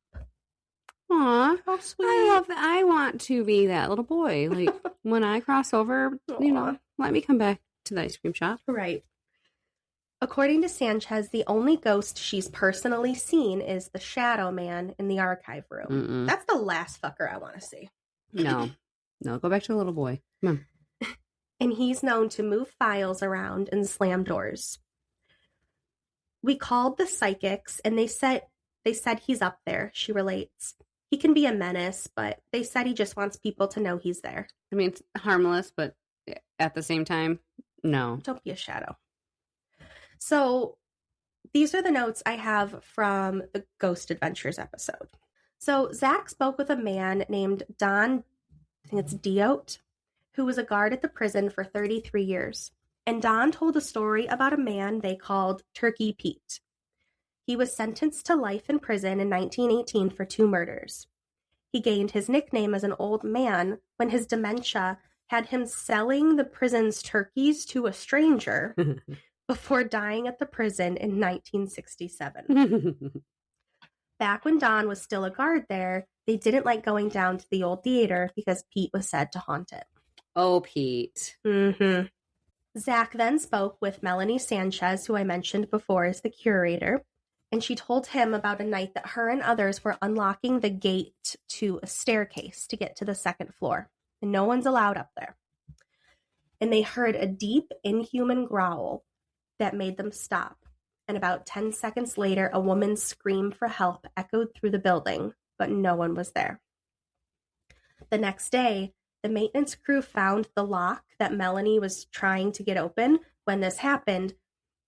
Aw, How sweet. I love that. I want to be that little boy. Like, when I cross over, let me come back to the ice cream shop. Right. According to Sanchez, the only ghost she's personally seen is the shadow man in the archive room. Mm-mm. That's the last fucker I want to see. No, go back to the little boy. Come on. And he's known to move files around and slam doors. We called the psychics, and they said he's up there, she relates. He can be a menace, but they said he just wants people to know he's there. I mean, it's harmless, but at the same time, no. Don't be a shadow. So these are the notes I have from the Ghost Adventures episode. So Zach spoke with a man named Don, I think it's Diote, who was a guard at the prison for 33 years. And Don told a story about a man they called Turkey Pete. He was sentenced to life in prison in 1918 for 2 murders. He gained his nickname as an old man when his dementia had him selling the prison's turkeys to a stranger before dying at the prison in 1967. Back when Don was still a guard there, they didn't like going down to the old theater because Pete was said to haunt it. Oh, Pete. Mm-hmm. Zach then spoke with Melanie Sanchez, who I mentioned before as the curator, and she told him about a night that her and others were unlocking the gate to a staircase to get to the 2nd floor, and no one's allowed up there. And they heard a deep, inhuman growl that made them stop. And about 10 seconds later, a woman's scream for help echoed through the building, but no one was there. The next day, the maintenance crew found the lock that Melanie was trying to get open when this happened.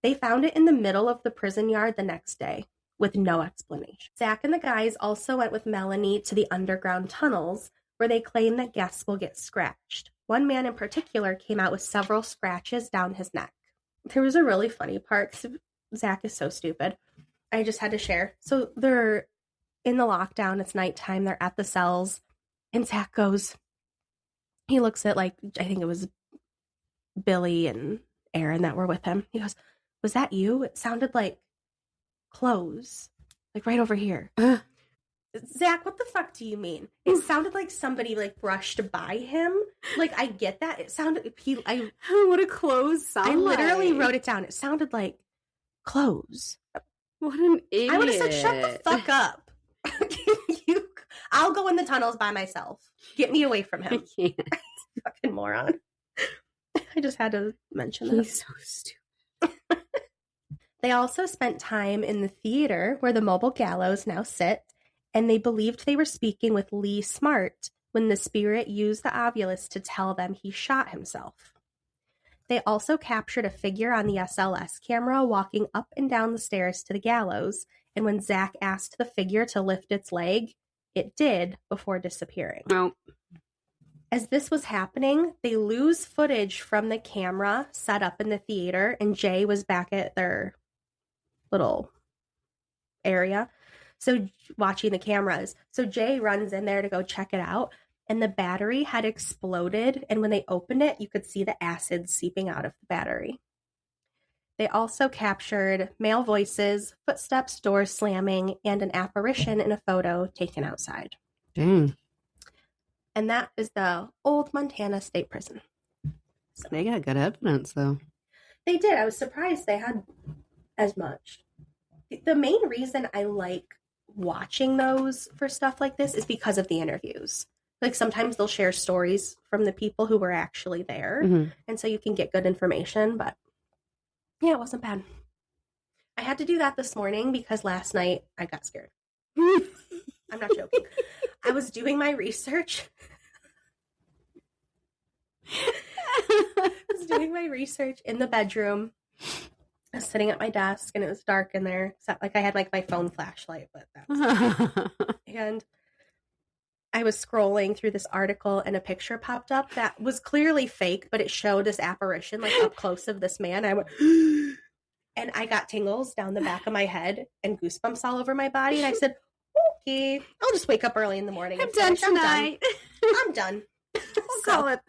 They found it in the middle of the prison yard the next day with no explanation. Zach and the guys also went with Melanie to the underground tunnels where they claim that guests will get scratched. One man in particular came out with several scratches down his neck. There was a really funny part because Zach is so stupid. I just had to share. So they're in the lockdown. It's nighttime. They're at the cells. And Zach goes, he looks at, like, I think it was Billy and Aaron that were with him. He goes, "Was that you? It sounded like clothes, like right over here." Zach, what the fuck do you mean? It sounded like somebody like brushed by him. Like, I get that. It sounded, What a clothes sound. I literally wrote it down. It sounded like clothes. What an idiot. I would have said, "Shut the fuck up." I'll go in the tunnels by myself. Get me away from him. I can't. Fucking moron. I just had to mention that. He's so stupid. They also spent time in the theater where the mobile gallows now sit, and they believed they were speaking with Lee Smart when the spirit used the ovulus to tell them he shot himself. They also captured a figure on the SLS camera walking up and down the stairs to the gallows, and when Zach asked the figure to lift its leg, it did before disappearing. Oh. As this was happening, they lose footage from the camera set up in the theater, and Jay was back at their little area, so watching the cameras. So Jay runs in there to go check it out, and the battery had exploded, and when they opened it, you could see the acid seeping out of the battery. They also captured male voices, footsteps, doors slamming, and an apparition in a photo taken outside. Dang. And that is the old Montana State Prison. So they got good evidence, though. They did. I was surprised they had as much. The main reason I like watching those for stuff like this is because of the interviews. Like sometimes they'll share stories from the people who were actually there. Mm-hmm. And so you can get good information. But yeah, it wasn't bad. I had to do that this morning because last night I got scared. I'm not joking. I was doing my research. I was doing my research in the bedroom. I was sitting at my desk and it was dark in there. Except like I had like my phone flashlight, but that was and I was scrolling through this article and a picture popped up that was clearly fake, but it showed this apparition like up close of this man. I went and I got tingles down the back of my head and goosebumps all over my body. And I said, okay, I'll just wake up early in the morning. I'm done tonight. I'm done.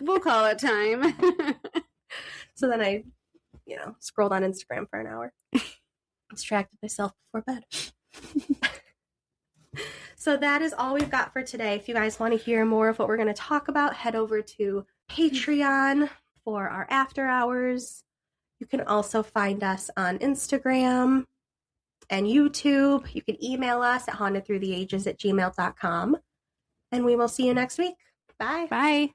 We'll call it time. So then I, scrolled on Instagram for an hour. Distracted myself before bed. So that is all we've got for today. If you guys want to hear more of what we're going to talk about, head over to Patreon for our after hours. You can also find us on Instagram and YouTube. You can email us at hauntedthroughtheages@gmail.com. And we will see you next week. Bye. Bye.